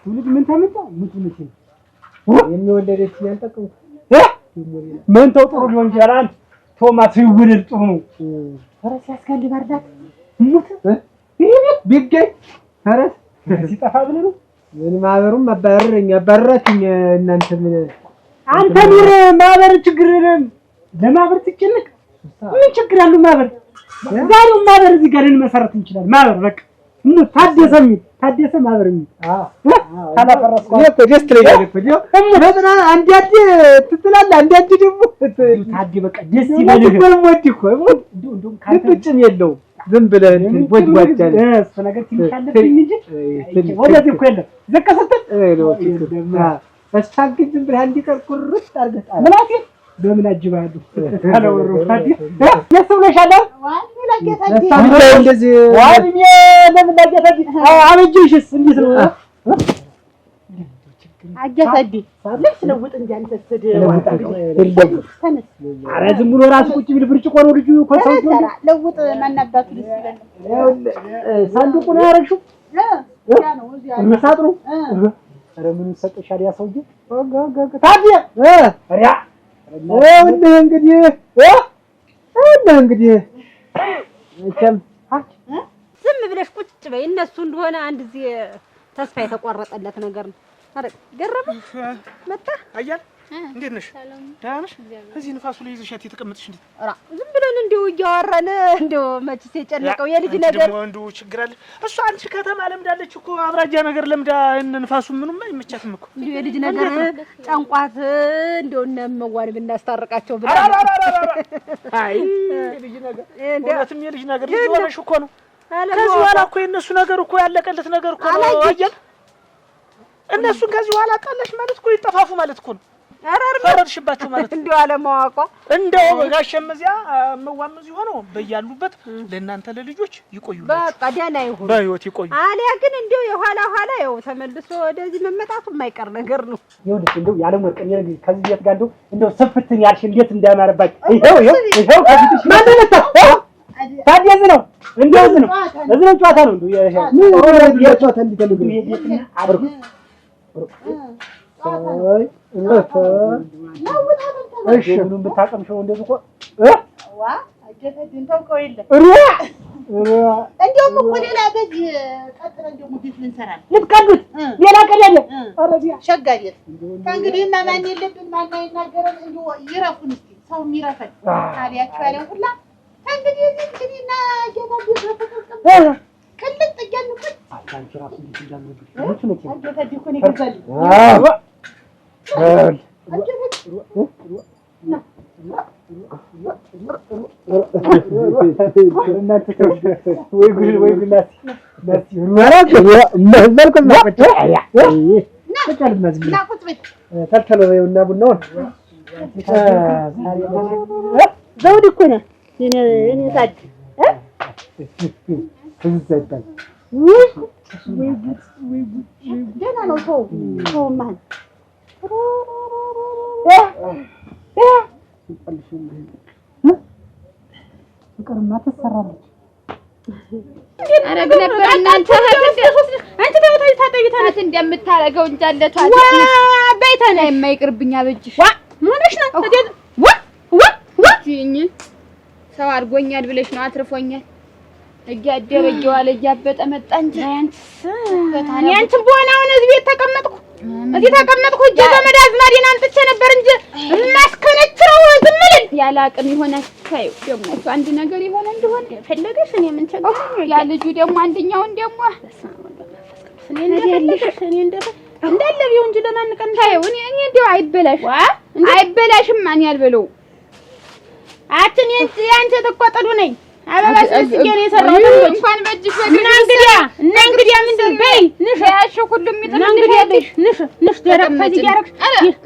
ትውልድ ምን ተመጣ ሙት የሚወለደች ያንጠቀው ምን ተው ጥሩ ሊሆን ይችላል። አንተ ቶማስ ይውልድ ጥሩ ነው። ፈረስ ያስጋልብ አርዳት ሙት ቢገኝ ፈረስ ሲጠፋ ብለህ ነው ምን ማህበሩን ያባረራችኝ እናንተ ምን አንተ ምን ማህበር ችግር ለማህበር ትጨነቅ ምን ችግር አለው? ማህበር ዛሬው ማህበር እዚህ ጋር ልንመሰረት እንችላለን። ማህበር በቃ ምን ታደሰ ማህበር ታላፈረስኩ እኮ ደስ ትለኛለህ እኮ በጥና አንዳንዴ ትጥላለህ አንዳንዴ ደግሞ ታዲ በቃ ደስ ይበልህ እኮ እንደውም ካልተጭም የለውም ዝም ብለህ ወድዋጃለ እሱ ነገር ትንሽ አለብኝ እንጂ ወደዚህ እኮ የለም ዘቀሰተ እስታንክ ዝም ብለህ እንዲቀር ቁርጥ አድርገህ ጣል ምናቴ በምን አጅባሉ አለወሩ ታዲ ያስብለሻል እንደዚህ ዋድሜ ለምን ላገታዲ አበጅሽስ እንዴት ነው አገታዲ ልብስ ለውጥ እንጂ አንተ ሰደ ኧረ ዝም ብሎ ራሱ ቁጭ ቢል ብርጭቆ ነው ልጁ እኮ ሰው ለውጥ ማናባቱ ደስ ይላል። ሳንዱቁን ያረግሽው ያ ነው እዚያ መሳጥሩ ኧረ ምን ሰጥሻል ያ ሰውዬ ታዲያ ሪያ እንግዲህ እቸም ዝም ብለሽ ቁጭ በይ። እነሱ እንደሆነ አንድ ጊዜ ተስፋ የተቋረጠለት ነገር ነው። አረ ገረመ መጣ አያል እንዴት ነሽ? ደህና ነሽ? እዚህ ንፋሱ ላይ ይዘሻት የተቀመጥሽ እንዴት? ኧረ ዝም ብለን እንደው እያወራን እንደው መችስ የጨነቀው የልጅ ነገር ደግሞ እንደው ችግር አለ። እሷ አንቺ ከተማ ለምዳለች እኮ አብራጃ ነገር ለምዳ ንፋሱ ምኑም አይመቻትም እኮ እንደው የልጅ ነገር ጫንቋት እንደው እነመዋን ብናስታርቃቸው ብላ አይ የልጅ ነገር እውነትም የልጅ ነገር ልጅ ሆነሽ እኮ ነው። ከዚህ በኋላ እኮ የእነሱ ነገር እኮ ያለቀለት ነገር እኮ ነው። አያል እነሱን ከዚህ በኋላ ቃለሽ ማለት እኮ ይጠፋፉ ማለት እኮ ነው። ፈረድሽባቸው ማለት እንደው አለማዋቋ እንደው ጋሸምዚያ መዋምዝ ሆኖ በያሉበት ለእናንተ ለልጆች ይቆዩ በቃ ደህና ይሁን በህይወት ይቆዩ። አሊያ ግን እንደው የኋላ ያው ተመልሶ ወደዚህ መመጣቱ የማይቀር ነገር ነው። ይኸውልሽ እንደው ያለም ወርቀኝ ከዚህ ቤት ጋር እንደው ሰፍትን ያልሽ እንዴት እንዳማረባች ይሄው ከዚህ ማንነታ ታዲያዝ ነው እንደው እዚህ ነው ጨዋታ ነው እንደው የጨዋታ እንዲተልጉ አብርኩ እሺ ምንም ብታቀምሽው እንደዚህ እኮ ዋ አጀፈድን ተውቀው የለ እንደውም እኮ ሌላ በዚህ ቀጥረን ደግሞ ቤት ልንሰራለን። ልትቀዱት ሌላ ቀዳለ ሸጋ ቤት ከእንግዲህማ ማን የለብን ማን አይናገረን እንዲሁ ይረፉን እስኪ ሰው የሚረፈን ታዲያችሁ ያለን ሁላ ከእንግዲህ እንግዲህና ጌታ ቤት ተቀምጠን ቅልጥ እያልኩት አንቺ ራሱ እንዴት እንዳለብሽ ነው ጌታ ዲኮ ነው ይገዛል ወይ ጉድ ናቲ ማለት መልኩም ናቁጭ ተልተለውና ቡናውን ዘውድ እኮ ነው እኔ ታድ ትዝታል ወይ ገና ነው ሰው ማን ፍቅርማ ትሰራለች። አረግ ነበር እናንተ አንቺ ተውታይ ታጠይታለች እንደምታረገው እንጃለቷ በይታና የማይቅርብኛ በጅሽ ሞነሽ ነው እኝ ሰው አድርጎኛል ብለሽ ነው አትርፎኛል እያደረጀው አለ እያበጠ መጣ እንጂ ያንቺ በሆነ አሁን እዚህ ቤት ተቀመጥኩ እጄ ዘመድ አዝማዴን አንጥቼ ነበር እንጂ ማስከነችው ዝም ብል ያለ አቅም ይሆናል ታዩ ደግሞ እሱ አንድ ነገር ይሆነ እንደሆነ ፈለገሽ እኔ ምን ቸገረኝ ያ ልጁ ደግሞ አንደኛውን ደግሞ እኔ እንዳለ ቢው እንጂ ለማን ቀን ታዩ እኔ እንደው አይበላሽም ማን ያልበለው አትን ያንቺ ተቆጠዱ ነኝ አበባ ስገኔ የሰራው እንኳን በእጅሽ እና እንግዲያ ምንድን በይ ንሽ ያሽ ሁሉም ይተምንሽ ንሽ ደረቅ ፈዚህ ያረክሽ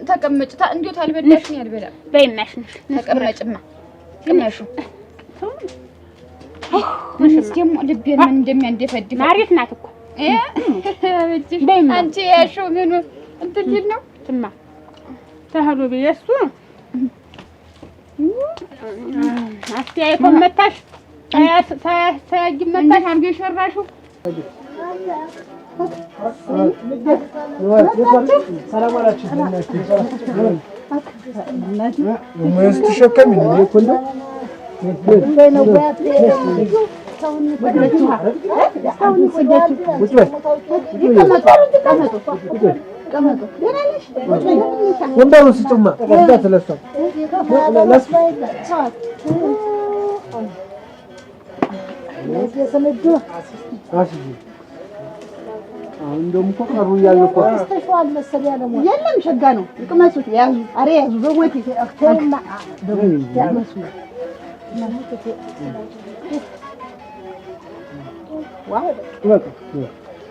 ተቀመጭ እንዴት አልበላሽ ነው ያልበላ በይናሽ ተቀመጭማ ትነሹ ንሽ ደግሞ ልቤን ምን እንደሚያንደፈድፍ ማሪት ናት እኮ አንቺ ያሽ ምን እንትን ሊል ነው ትማ ተህሉ ቢየሱ አስተያይ ኮመታሽ ታያጅመታሽ አርገሽ ወራሹ ሰላም አላችሁ ምን ተሸከሚ ነው ኮንዶ ነው ወንበሩ ስጭማ ወጣ ተለሰ ለሰነዱ አሁን ደሞ ቆቀሩ ያለቆ ተሽዋል መሰል ያለው የለም ሸጋ ነው ይቅመሱት ያዙ አሬ ያዙ በሞት አክተማ ያመሱ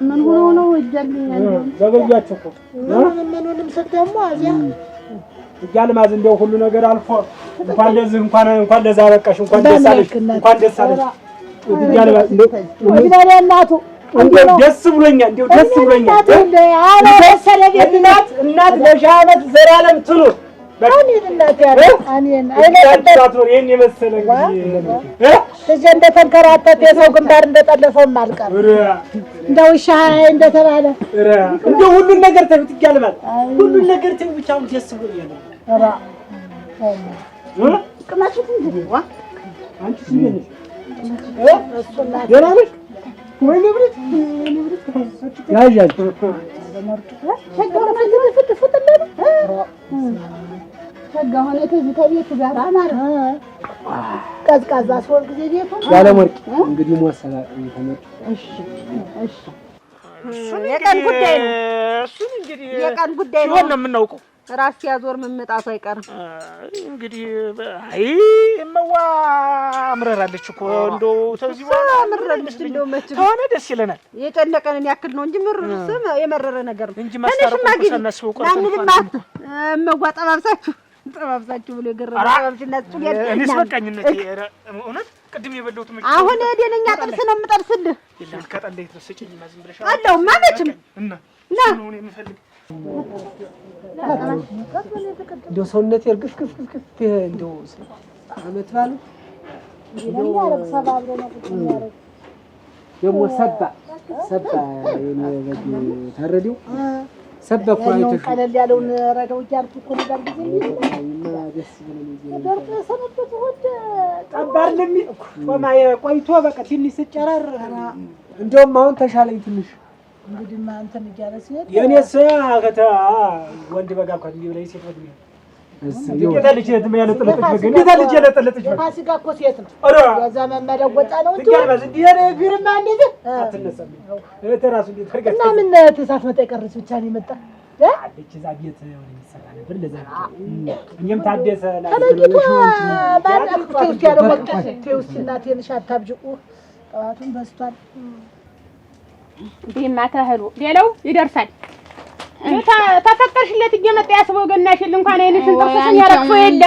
ምን ሆኖ ነው እጃልኝ ያለው ዘገያቸው እኮ ምንንም ሰደማ አዚያ እያልማዝ እንደው ሁሉ ነገር አልፎ እንኳን ለዚህ እንኳን ለዛ በቃሽ እንኳን ደስ አለሽ እያልማዝ እንደው እናቱ እንደው ደስ ብሎኛል እናት ለሻለት ዘላለም ትኑር አኔን እናት ያለ አኔን አይነጣት ነው ይሄን የመሰለ እንግዲህ እንደተንከራተተ የሰው ግንባር እንደጠለፈው ማልቀር እንደው ሻይ እንደተባለ እንደው ሁሉን ነገር ተብት ይያልማል ሁሉን ነገር ተብት ብቻ ደስ ብሎኛል ኧረ ቅማቹት እንግዲህ ዋ አንቺ ሲነሽ ደህና ነሽ ወይ ንብረት ያያል ሸጋ ሆነ ከዚህ ከቤቱ ጋር አማረ ቀዝቃዛ ሲሆን ጊዜ ቤቱ ያለ ወርቅ እንግዲህ ሞሰላ ተመጥ እሺ የቀን ጉዳይ ነው እሱን እንግዲህ የቀን ጉዳይ ነው ነው የምናውቀው ራስ ያዞር መመጣቱ አይቀርም እንግዲህ አይ እመዋ አምረራለች እኮ እንደው ተዚህ በኋላ አምረራለች እንደው መች ተሆነ ደስ ይለናል የጨነቀንን ያክል ነው እንጂ ምርርስ የመረረ ነገር ነው እንጂ ማስተራቁ ሰነስው ቆርጠን እመዋ ጠባብሳችሁ ብሎ የገረመው ጥብስና እኔስ በቃኝነት እውነት ቅድም የበለውት መች አሁን ደነኛ ጥብስ ነው የምጠብስልህ ይላል ከጠለይ ተሰጭኝ ማዝም ብለሽ አለው ማለችም እና ነው የሚፈልግ እንደው ሰውነት ያርግፍክፍ እንደው አመት ባሉ እንደው ያረብ ሰባብሮ ነው ያረብ ደግሞ ሰባ የኔ በግ ታረዲው ሰበኩ አይተሽ ቀለል ያለውን ረዳው እያልኩ እኮ ነው ዛሬ ጊዜ ደስ ይለኝ ደርሶ ሰነበት ወደ ጠባር ለሚልኩ ቆይቶ በቃ ትንሽ ስጨረር እንደውም አሁን ተሻለኝ ትንሽ እንግዲህ አንተን እያለ ሲሄድ የኔስ አከታ ወንድ በጋ እንኳን ሊብለይ ሴት ወድ ነው እንዴት ልጅ ያለጠለጠች እንዴት ልጅ ያለጠለጠች ፋሲካ እኮ ሴት ነው የዘመን መለወጫ ነው እንጂ ትገርበዝ እንዴ ፊርማ እንደዚህ አትነሳም እተራሱ እንዴ ተርገጥ እና ምን ተሳት መጣ ይቀርስ ብቻ ነው የመጣ አለች እዛ ቤት ወደ ይሰራ ነበር ለዛ እኛም ታደሰ ለለቂቱ ባዳኩት ውስጥ ያለው ወጣት ተውስና ትንሽ አታብጅቁ ጠዋቱን በስቷል ቢማ ተህሉ ሌላው ይደርሳል ተፈቀርሽለት እየመጣ ያስበው ገናሽል እንኳን አይንሽን ጥርስሽን ያረግፈው የለ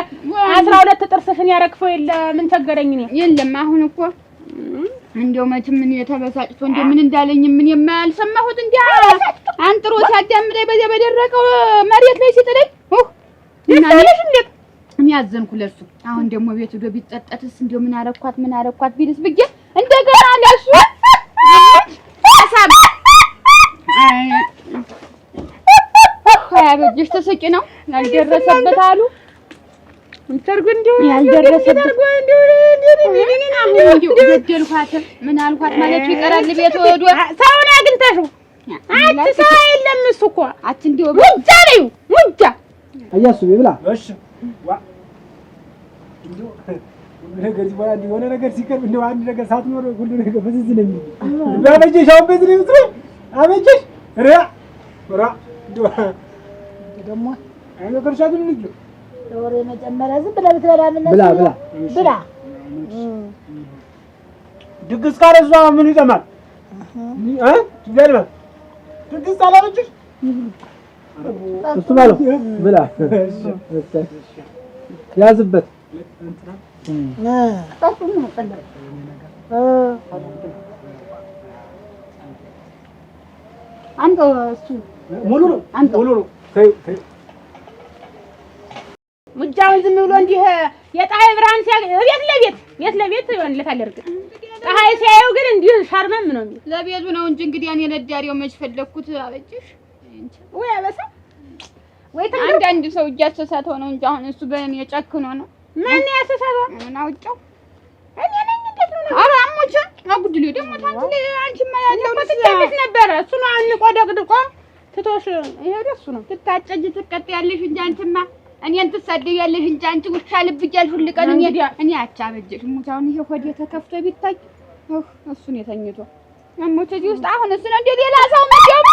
12 ጥርስሽን ያረግፈው የለ ምን ቸገረኝ እኔ የለም አሁን እኮ እንደው መቼም ምን የተበሳጭቶ እንደው ምን እንዳለኝ ምን የማልሰማሁት እንዴ አንጥሮ ሲያዳምጠኝ በዚያ በደረቀው መሬት ላይ ሲጥለኝ እናንሽ እንዴ እኔ ያዘንኩ ለሱ አሁን ደግሞ ቤት ሄዶ ቢጠጣትስ እንደው ምን አረኳት ቢልስ ብዬ እንደገና ለሱ አሳብ ያበጅሽ ተሰቂ ነው ያልደረሰበት አሉ እንተርጉ እንደው ያልደረሰበት እንደው ገደልኳት ምን አልኳት ማለት ይቀራል ቤት ወዶ ሰውን አግኝተሽው አት ሰው የለም እሱ እኮ አት እንደው ሙጃ ነው ሙጃ አያሱ ይብላ እሺ ዋ እንደው ነገር ይባላ የሆነ ነገር ሲቀር እንደው አንድ ነገር ሳትኖር ሁሉ ነገር በዚህ ነው የሚል አበጀሽ አሁን በዚህ ነው የምትለው አበጀሽ ራ ደግሞ አይነ ከርሻት ምን ልጅ ወሬ መጀመሪያ ዝም ብለህ ብትበላ ምን ብላ ድግስ ካለዛ ምን ይጠማል ይገርማል ድግስ አላበጀሽ እሱ ማለት ብላ ያዝበት አንተ እሱ ሙሉ ነው ሙጃውን ዝም ብሎ እንዲህ የፀሐይ ብርሃን ቤት ለቤት ይሆንለታል። እርግጥ ፀሐይ ሲያየው ግን እንዲህ ሻርመም ነው የሚል ለቤቱ ነው እንጂ እንግዲህ እኔ ነዳሪው መች ፈለኩት አበጅሽ ወይ አበሳ ወይ አንዳንድ ሰው እያሰሳተው ነው እንጂ አሁን እሱ በእኔ ጨክኖ ነው ማን ያሰሳተው ምን አውጫው እኔ ነኝ እንዴት ነው አራሞች አጉድሉ ደግሞ አንቺማ ያለው ትጨምስ ነበር እሱ ነው አንቆ ደቅድቆ ትቶሽ ይሄ ደሱ ነው ትታጨጅ ትቀጥያለሽ እንጂ አንቺማ እኔን ትሳደቢያለሽ እንጂ አንቺ ውሻ ልብ እያልሽ ሁሉ ቀን እኔ አቻበጀሽ ሙታውን ይሄ ሆዴ ተከፍቶ ቢታይ እሱን የተኝቶ አሞች እዚህ ውስጥ አሁን እሱ ነው እንደ ሌላ ሰው መደብ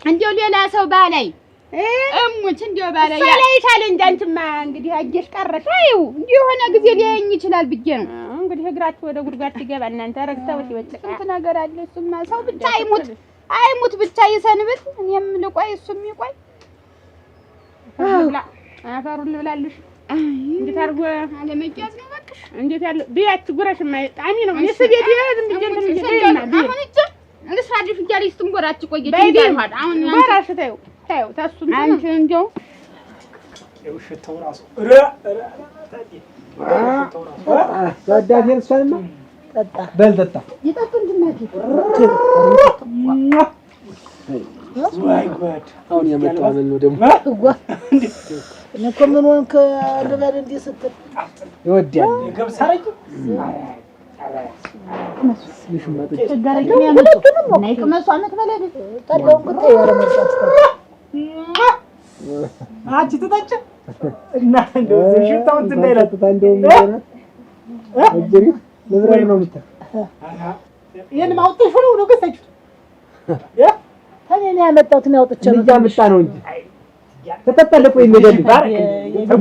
እንደው ሌላ ሰው ባላይ እሙት እንደው ባላይ ሰላይታል እንጂ አንቺማ እንግዲህ አጀሽ ቀረሽ አይው እንዲህ የሆነ ጊዜ ሊያየኝ ይችላል ብዬ ነው እንግዲህ እግራችሁ ወደ ጉድጓድ ሲገባ እናንተ ረግተው ሲወጭ ስንት ነገር አለ እሱማ ሰው ብቻ አይሙት ብቻ ይሰንብት እኔም ልቆይ እሱም ይቆይ አፈሩን ልብላልሽ እንዴት አድርጎ አለመጃዝ ነው በቃሽ እንዴት ያለ ቢያት ጉረሽማ ጣሚ ነው እኔ ስቤት ዝም ብዬ እንትን ይጀምራል አሁን እጭ እንስራድሽ እያለሽ ትንጎራች ቆየች እንዴት አሁን ባራሽ ታዩ ታሱም አንቺ እንደው የውሸተው ራሱ ታዲያ እሷንማ ጠጣ በል ጠጣ ይጠጡ እንድናት ወይ ጉድ አሁን የመጣው ምን ነው ደግሞ እኔ እኮ ምን ሆንክ ልበል እንዲህ ስትል ይወዳል ገብሳረጅ ችግረኛ ያመጡ ናይ ከመሱ አመት በለኝ ጠላውን ግጥ ያለመጣች አንቺ ትጠጭ እና እንደው ሽታው እንትን ይላል እንደው እጅሪ ለብራይ ነው ምታ ይሄን ማውጣት ነው ገሰችው ታኔ ያመጣሁት ነው አውጥቼ ነው ያመጣ ነው እንጂ ተተጠለቁ ይመደል ባርክ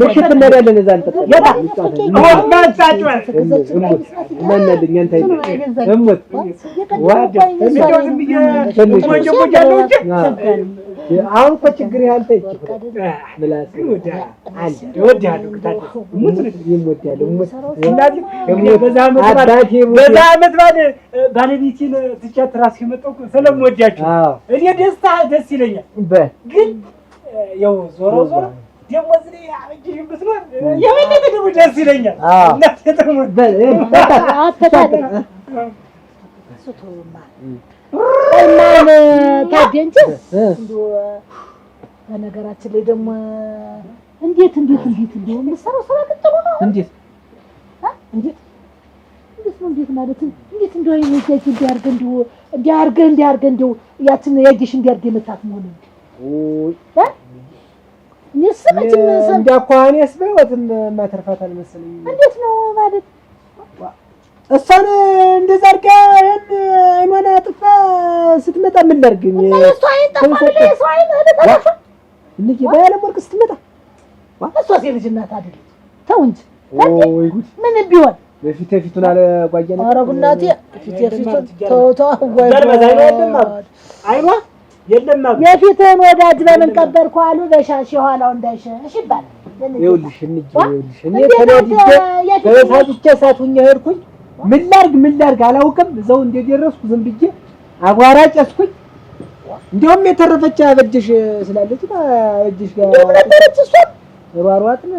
ምሽት እንደዳለን እዛ እንጠጣ ያታ ወጣጫው ማንነልኝ አንተ እሞት ዋደ እንደው ዝም ብዬ ወጀጃለው እንጂ አሁን እኮ ችግር ያንተ እቺ ምላስ አንድ ይወዳሉ ከታች ሙት ይወዳሉ ሙት በዛ አመት ባለቤቴን ትቻት ራስ ይመጣው ስለምወዳችሁ እኔ ደስ ይለኛል ግን ያው ዞሮ ደግሞ እዚህ አጅሽ ብትኖር የበለጠ ደግሞ ደስ ይለኛል እናት ተተሙ አሁን ታዲያ እንጂ እንደው በነገራችን ላይ ደግሞ እንዴት እንደው የምትሰራው ስራ ቅጥሩ ነው። እንዴት ማለት እንዴት እንደው አይነጃጅ እንዲያርገ እንደው ያችን ያጅሽ እንዲያርገ የመታት መሆን ነው። ንስመች እንዳኳን ያስበውትም ማተርፋታል መሰለኝ። እንዴት ነው ማለት እሷን እንደዛ አድርጋ አይኗን አጥፋ ስትመጣ ምን ላድርግ? እሷ አይን ጠፋለ እሷ አይን ተጠፋ እንዴ ባያለም ወርቅ ስትመጣ እሷ ሴት ልጅ እናት አይደል? ተው እንጂ ምን ቢሆን በፊቱን አለ ጓጀነ አረጉናቴ ፊቱን ተው አይኗ የለም የፊትህን ወዳጅ በምን ቀበርኩ አሉ በሻሽ የኋላው እንዳይሸሽ ይባላል። ይኸውልሽ እኔ ተሳትቼ ሳቱኛ ሄድኩኝ። ምን ላድርግ አላውቅም። እዛው እንደደረስኩ ዝም ብዬ አቧራ ጨስኩኝ። እንደውም የተረፈች አበጅሽ ስላለች እጅሽ ጋር ነበረች እሷም ሯሯጥን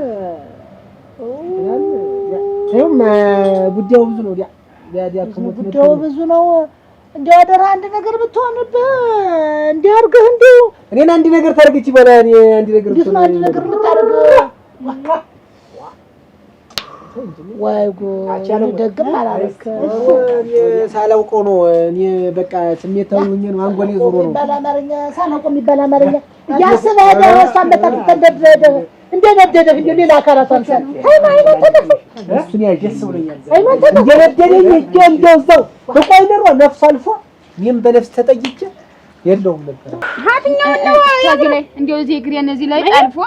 ይኸውም ጉዳዩ ብዙ ነው። ጉዳዩ ብዙ ነው። እንደው አደራ አንድ ነገር ብትሆንብህ እንዲያርግህ እንደው እኔን አንድ ነገር ታርግች ይበላ እኔ አንድ ነገር ብትሆን አንድ ነገር ብታርግ ወይ ጉድ ደግም አላረክ ሳላውቀው ነው። እኔ በቃ ስሜታዊ ሆኜ ነው አንጎሌ ዞሮ ነው ባላማርኛ ሳላውቀው የሚባል አማርኛ ያስበህ ደረሳን በተፈጠደ እንደነደደ ሌላ አካላቷን ሰን ሃይማኖት ተደፈ እሱን ያጀስ ብሎኛል። ሃይማኖት እንደነደደኝ እንደው በቆይ ነሮ ነፍስ አልፎ እኔም በነፍስ ተጠይቼ የለውም ነበር። ሀትኛው ነው ያዚህ ላይ እንደው እዚህ እግሬን እዚህ ላይ ጣልፎ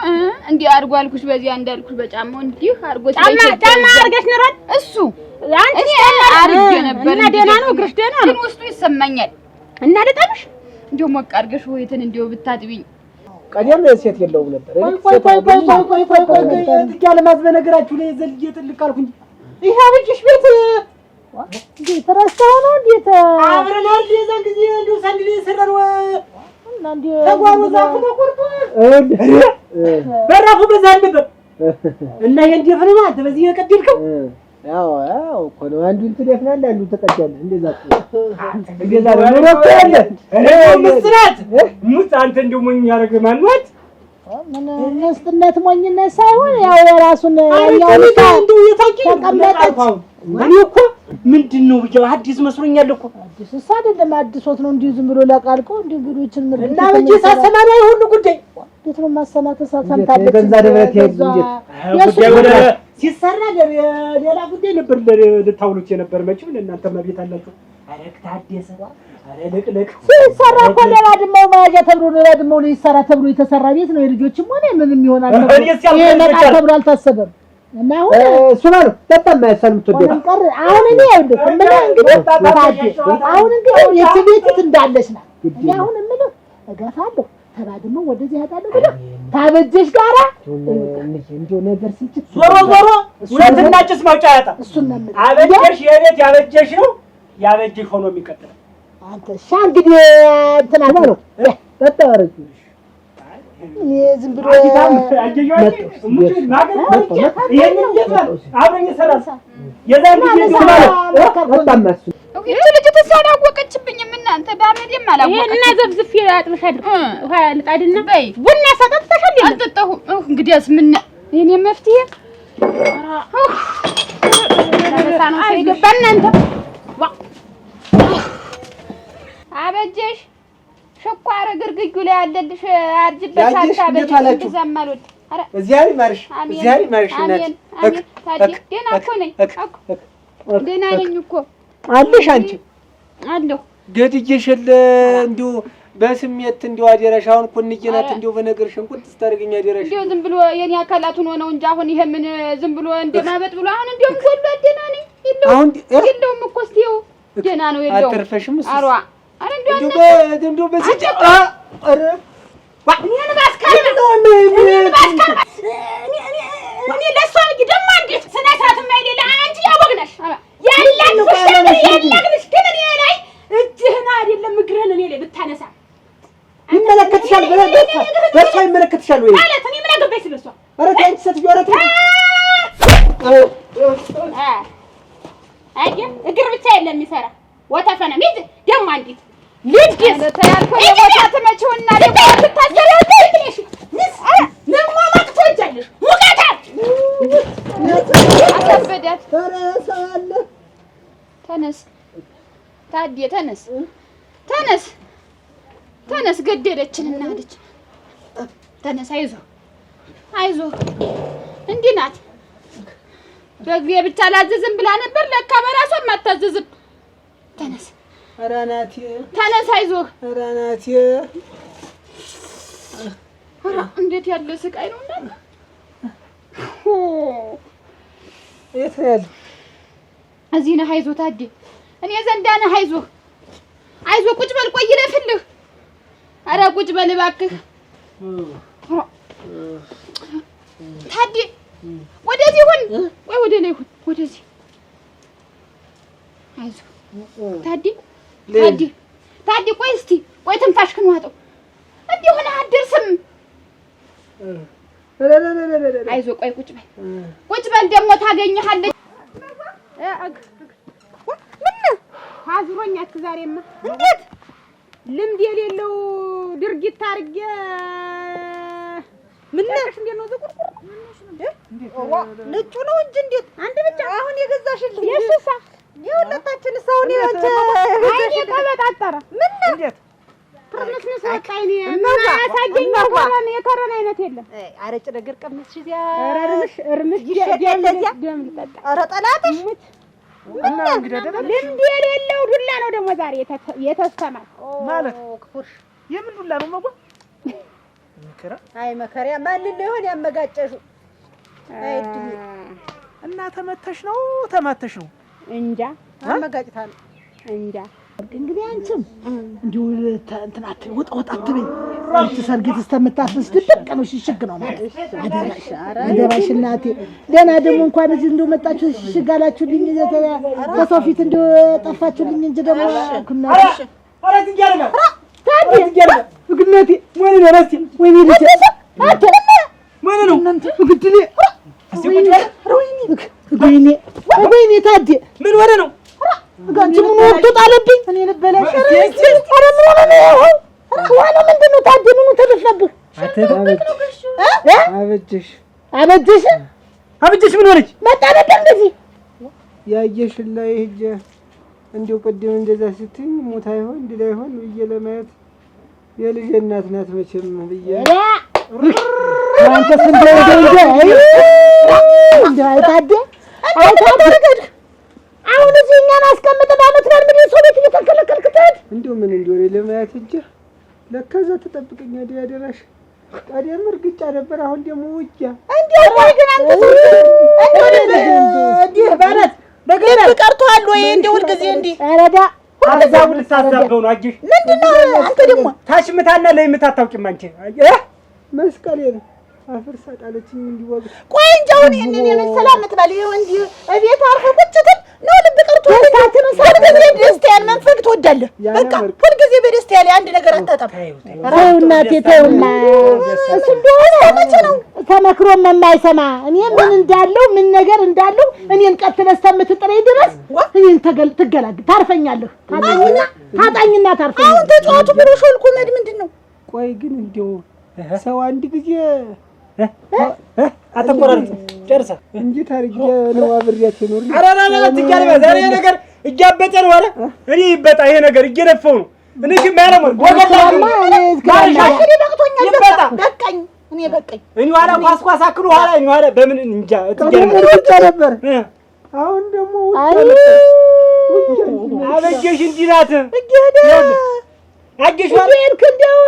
እንዲህ አድርጎ አልኩሽ። በዚያ እንዳልኩሽ በጫማው እንዲህ አድርጎ ጫማ አድርገሽ ነው እሱ አንቺ አድርጌ ነበር እና ደህና ነው እግርሽ ደህና ነው ግን ውስጡ ይሰማኛል እና ለጣምሽ እንደው ሞቅ አድርገሽ ወይትን እንደው ብታጥቢኝ ቀደም ሴት የለውም ነበር። ቆይ ትጋለ ማዝበ ነገራችሁ ላይ ዘልዬ ጥልቅ አልኩኝ። ይሄ ልጅሽ ቤት እንዴት ረስተው ነው? እንዴት አብረን አንድ የዛን ጊዜ እንደው ሳንድ ሰራን እና እንዴ ተጓሩ ዛፉ ተቆርጦ በራፉ በዛ ነበር እና ይሄ እንደፈነ ማለት በዚህ የቀደልከው ያው እኮ ነው። አንዱን ትደፍናለህ አንዱን ትቀዳለህ። እንደዛ ነው ያለ ምስራት ሙት አንተ እንደው ሞኝ ያረገ ማንዋት ምን መስጥነት ሞኝነት ሳይሆን ያው የራሱን ያው እንደው የታውቂ እኔ እኮ ምንድነው ብቻ አዲስ መስሎኛል እኮ አዲስ አይደለም አዲሶት ነው እንዲሁ ዝም ብሎ ለቃልቆ እንዲሁ ጉዶችን ምርጥ እና በጂ ሳሰማና ይሁን ጉዳይ እንዴት ነው ማሰማት ሰምታለች ገንዛ ደብረት ጉዳይ ወደ ሲሰራ ሌላ ጉዳይ ነበር ልታውሉት የነበር መቼም ለእናንተ መቤት አላችሁ። አረክ ታደሰ አረልቅልቅ ሲሰራ እኮ ሌላ ድመው ማያጃ ተብሎ ሌላ ድመው ሊሰራ ተብሎ የተሰራ ቤት ነው። የልጆችም ሆነ ምንም ይሆናል ይሄ ነቃ ተብሎ አልታሰበም። እና አሁን እሱ ነው በጣም ያሰልምት ወደ አሁን እኔ ይኸውልህ አሁን እንግዲህ የቤት እንዳለች ናት። እኔ አሁን የምልህ እገፋለሁ ተባድሞ ወደዚህ ያጣለው ብለህ ታበጀሽ ጋራ እንደው ነገር ሲጭት ዞሮ ሁለትና ጭስ ማውጫ ያጣ እሱን ነው አበጀሽ የቤት ያበጀሽ ነው ያበጀሽ ሆኖ የሚቀጥለው አንተ ሻ እንግዲህ እንትና ነው ተጣረች እኔ ዝም ብሎ ልጅ ተሳላወቀችብኝም እናንተ ባመዴም አላወቀች እና ዘብዝፍ ያጥብሻል ውሃ ልጣድና ቡና ሰጠጥተሻል አልጠጣሁም። እንግዲያስ ምን የኔ መፍትሄ ነው ሳይገባ እናንተ አበጀሽ ሽኳር ግርግጁ ላይ አለልሽ አርጅበት አታበጅ ዘማሉት አረ እዚያሪ ማርሽ እዚያሪ ማርሽ አሜን አሜን ታዲያ ደህና እኮ ነኝ ደህና ነኝ እኮ አለሽ አንቺ አለሁ ገድዬሽል እንዲሁ በስሜት እንዲሁ አደረሽ አሁን እኮ እንጀናት እንዲሁ በነገር ሽንቁጥ ስታርገኛ አደረሽ እንዲሁ ዝም ብሎ የኔ አካላቱን ሆነው እንጂ አሁን ይሄ ምን ዝም ብሎ እንደማበጥ ብሎ አሁን እንዲሁ ሁሉ ደህና ነኝ የለውም እኮ እስቲው ደህና ነው የለውም አተርፈሽም አሯ አረ እንዲሁ በዚህ አረ እኔን ባስካለ እኔ ለሷ ደግሞ እንዴት ስነ ስርዓት የማይሌላ አንቺ ያወግነሽ ያላግሽ ግን እኔ ላይ እጅህን አይደለም እግርህን እኔ ላይ ብታነሳ ይመለከትሻል። በሷ ይመለከትሻል ወይ ማለት እኔ ምን አገባኝ ስለሷ? አረ ታንቺ ሴትዮ አረ አይ እግር ብቻ የለም የሚሰራ ወተፈነ ምን ደግሞ አንዲት ልጅ ተያልኩ የሞታ ተመቸውና ደግሞ ትታሰሪያለሽ ለማ ማጥቶጃለሽ ሙቀታ አከበዳት ተረሳለ ተነስ ታዲያ ተነስ ገደለችንና አለች ተነስ አይዞህ እንዲህ ናት በግሬ ብቻ ላዘዝም ብላ ነበር ለካ በራሷም አታዘዝም ተነስ ኧረ ናቴ ተነስ አይዞህ ኧረ ናቴ እንዴት ያለ ስቃይ ነው እንዳለ የት ነው ያለው እዚህ ነህ አይዞህ ታዲያ እኔ ዘንዳ ነህ አይዞህ ቁጭ በል ቆይ ልፍልህ ኧረ ቁጭ በል እባክህ ታዲያ ወደዚህ ሁን ቆይ ወደ ላይ ሁን ወደዚህ አይዞህ ታዲያ ቆይ እስቲ ቆይ ትንፋሽክን ዋጠው እንዲህ ሆነህ አትደርስም አይዞህ ቆይ ቁጭ በል ደግሞ ታገኘሃለች ምን አዝሮኛት ዛሬማ እንዴት ልምድ የሌለው ድርጊት አድርጌ ምን ነሽ እንዴት ነው ዝቁርቁር ነጩ ነው እንጂ እንዴት አንድ ብቻ አሁን የገዛሽልኝ የሱሳ የሁለታችን ሰው ነው አይኔ ተበጣጠረ ምን እንዴት ትርምስምስ ወጣኝ ማያሳየኝ የከረን አይነት የለም አረጭ ነገር ቀምስሽ ያ እርምሽ ደም ልጠጣ ኧረ ጠላትሽ እና እንግዲህ ልምድ የሌለው ዱላ ነው ደግሞ ዛሬ የተስተማል ማለት የምን ዱላ ነው መጓ መከራ ማን ሊሆን ያመጋጨሹ እና ተመተሽ ነው እንጃ አመጋጭታ ነው እንጃ እንግዲህ አንቺም እንዲሁ እንትናት ወጣ አትበይ ሰርጊት እስከምታስስ ድብቅ ነው ሽሽግ ነው ማለት አደራሽ እናቴ ደህና ደግሞ እንኳን እዚህ እንደው መጣችሁ ሽሽጋላችሁልኝ በሰው ፊት እንደው ጠፋችሁልኝ እንጂ ደግሞ ኩናሽ አራት ይያለና ግነቴ ምን ነው ረስቲ ወይኔ ልጅ አተ ምን ነው እናንተ ግድሌ አስቁጭ ወይኔ ታዲ ምን ወረ ነው ጋንቺ ምን ወጥቶ ጣለብኝ እኔ ልበላሽ ኧረ ምን ሆነ ነው ዋና ምንድነው ታዲ ምኑ ተደፍነብህ አበጀሽ ምን ሆነች መጣ ነበር እንደዚህ ያየሽን ላይ ሂጅ እንዲው ቅድም እንደዛ ስትኝ ሞታ ይሆን እንዴ ይሆን ብዬ ለማየት የልጅ እናት ናት መቼም ብዬ አንተ ስንደው እንደ ታዲ አይታደርገድ አሁን እዚህ እኛን አስቀምጥ ባመት ነው ምን ሰው ቤት እየተከለከልክተት እንዴው ምን እንደሆነ ለማየት እጅ ለከዛ ተጠብቀኛ ያደራሽ ታዲያ ምርግጫ ነበር አሁን ደግሞ ውጊያ እንዴው ወይ ግን አንተ ሰው እንዴ ባረት በገና ቀርቷል ወይ እንዴ ሁልጊዜ እንዴ አረዳ አዛው ልታዛበው ነው አጅሽ ምንድነው አንተ ደግሞ ታሽምታና ለይምታ አታውቂም አንቺ መስቀሌ ነው አፍርሳ ጣለችኝ እንዲወግ ቆይ እንጃውን እኔን የመሰላም ትባል ይሄው እንዴ እቤት አርፈ ቁጭተን ነው ልብ ቀርቶ ታተነ ሳልገዝ ደስታን መንፈግ ትወዳለህ በቃ ሁልጊዜ በደስታዬ አንድ ነገር አታጣም አው እናቴ ተውና እሱ እንደሆነ መቼ ነው ተመክሮ የማይሰማ እኔ ምን እንዳለው ምን ነገር እንዳለው እኔን ቀጥለህ እስከምትጥረኝ ድረስ እኔን ትገላግ ታርፈኛለህ ታጣኝና ታርፈኛለህ አሁን ተጫዋቱ ብሎ ሾልኮ መድ ምንድነው ቆይ ግን እንደው ሰው አንድ ጊዜ አተቆራርጥ ጨርሳ እንጂ ታርጌ ነው አብሬያት ነው አራራራ ትያለህ ዛሬ ነገር እያበጠ ነው አለ እኔ ይበጣ ይሄ ነገር እየነፈው ነው እኔ ማለም ወገላማ እኔ በቅቶኛል በቃኝ እኔ ኋላ ኳስኳስ አክሉ ኋላ እኔ ኋላ በምን እንጃ ትያለህ ነበር አሁን ደግሞ አበጀሽ እንዲናት እገደ አገሽዋል እንከንደው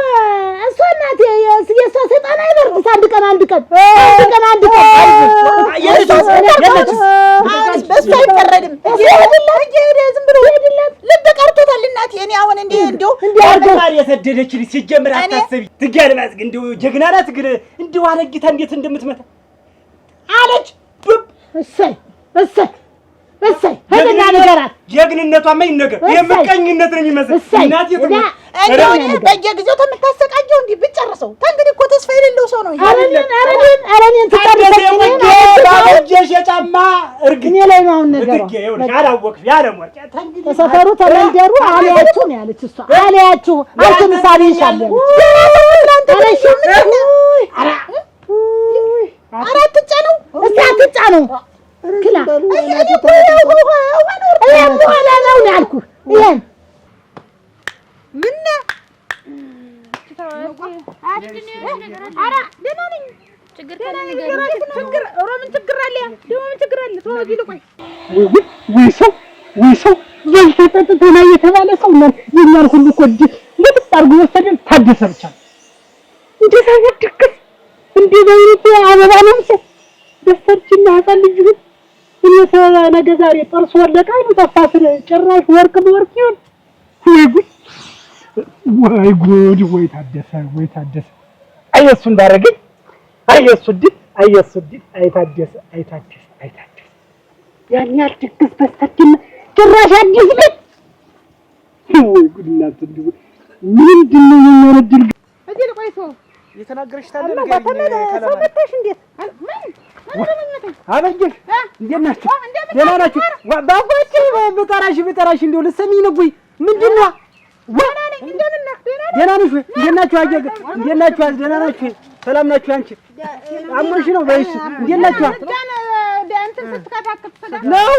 እሷ እናቴ የሷ ሰይጣን አይበርስ አንድ ቀን የለች አሁን በሷ አይፈረድም ይሄድ ዝም ብሎ ይሄድላት ልብ ቀርቶታል እናቴ እኔ አሁን እንደው አርጋር የሰደደችኝ ሲጀምር አታስቢ ትጋልማዝ እንደው ጀግና ናት ግን እንደው አለጊታ እንዴት እንደምትመታ አለች እሰይ ሄደና ነገራት ጀግንነቷማ ይነገር የምቀኝነት ነው የሚመስል እናቴ በየጊዜው ተምታሰቃየው እንዲህ ብጨርሰው እንግዲህ እኮ ተስፋ የሌለው ሰው ነው። አረኔን ተቀበለሽ የጫማ እርግኔ ላይ ነው አሁን ነገሩ። አላወቅሽ ያለሞር ተሰፈሩ ተመንደሩ አልያችሁ ነው ያለች እሷ። አልያችሁ አንተ ምሳሌ ይሻላል አራት ጫነው እስቲ አትጫነው ክላ ይሄን በኋላ ነው ያልኩህ። ይሄን ምን ዘልተጠጥተና የተባለ ሰው ነው የኛን ሁሉ እኮ ልጥጥ አድርጎ ወሰደን። ታደሰ ብቻ እንዴት አይነት ድግስ እንዴት አይነት አበባ ነው ሰው ደስተችና ህፃን ልጅ ግን እኔ ነገ ዛሬ ጥርስ ወለቀ አይኑ ጠፋ ስለ ጭራሽ ወርቅ በወርቅ ይሁን ወይ ጉድ ወይ ታደሰ አየሱ እንዳረገኝ አየሱ ድል አይታደሰ ያን ያህል ድግስ በስተክና ጭራሽ አዲስ ቤት ወይ ጉድ እናት እንዴ ምንድነው የሚወርድል እዚህ ለቆይቶ የተናገረሽ ታለ ነገር ሰውተሽ እንዴት አበጀሽ እንዴት ናችሁ? ደህና ናችሁ? ባባች በጠራሽ እንደው ልትሰሚኝ ነው ወይ ምንድነው? ደህና ነሽ ወይ? እንዴት ናችሁ? አጀገ እንዴት ናችሁ? ደህና ናችሁ? ሰላም ናችሁ? አንቺ አሞሽ ነው በይሽ እንዴት ናችሁ? እንትን ስትከታከፍ ነው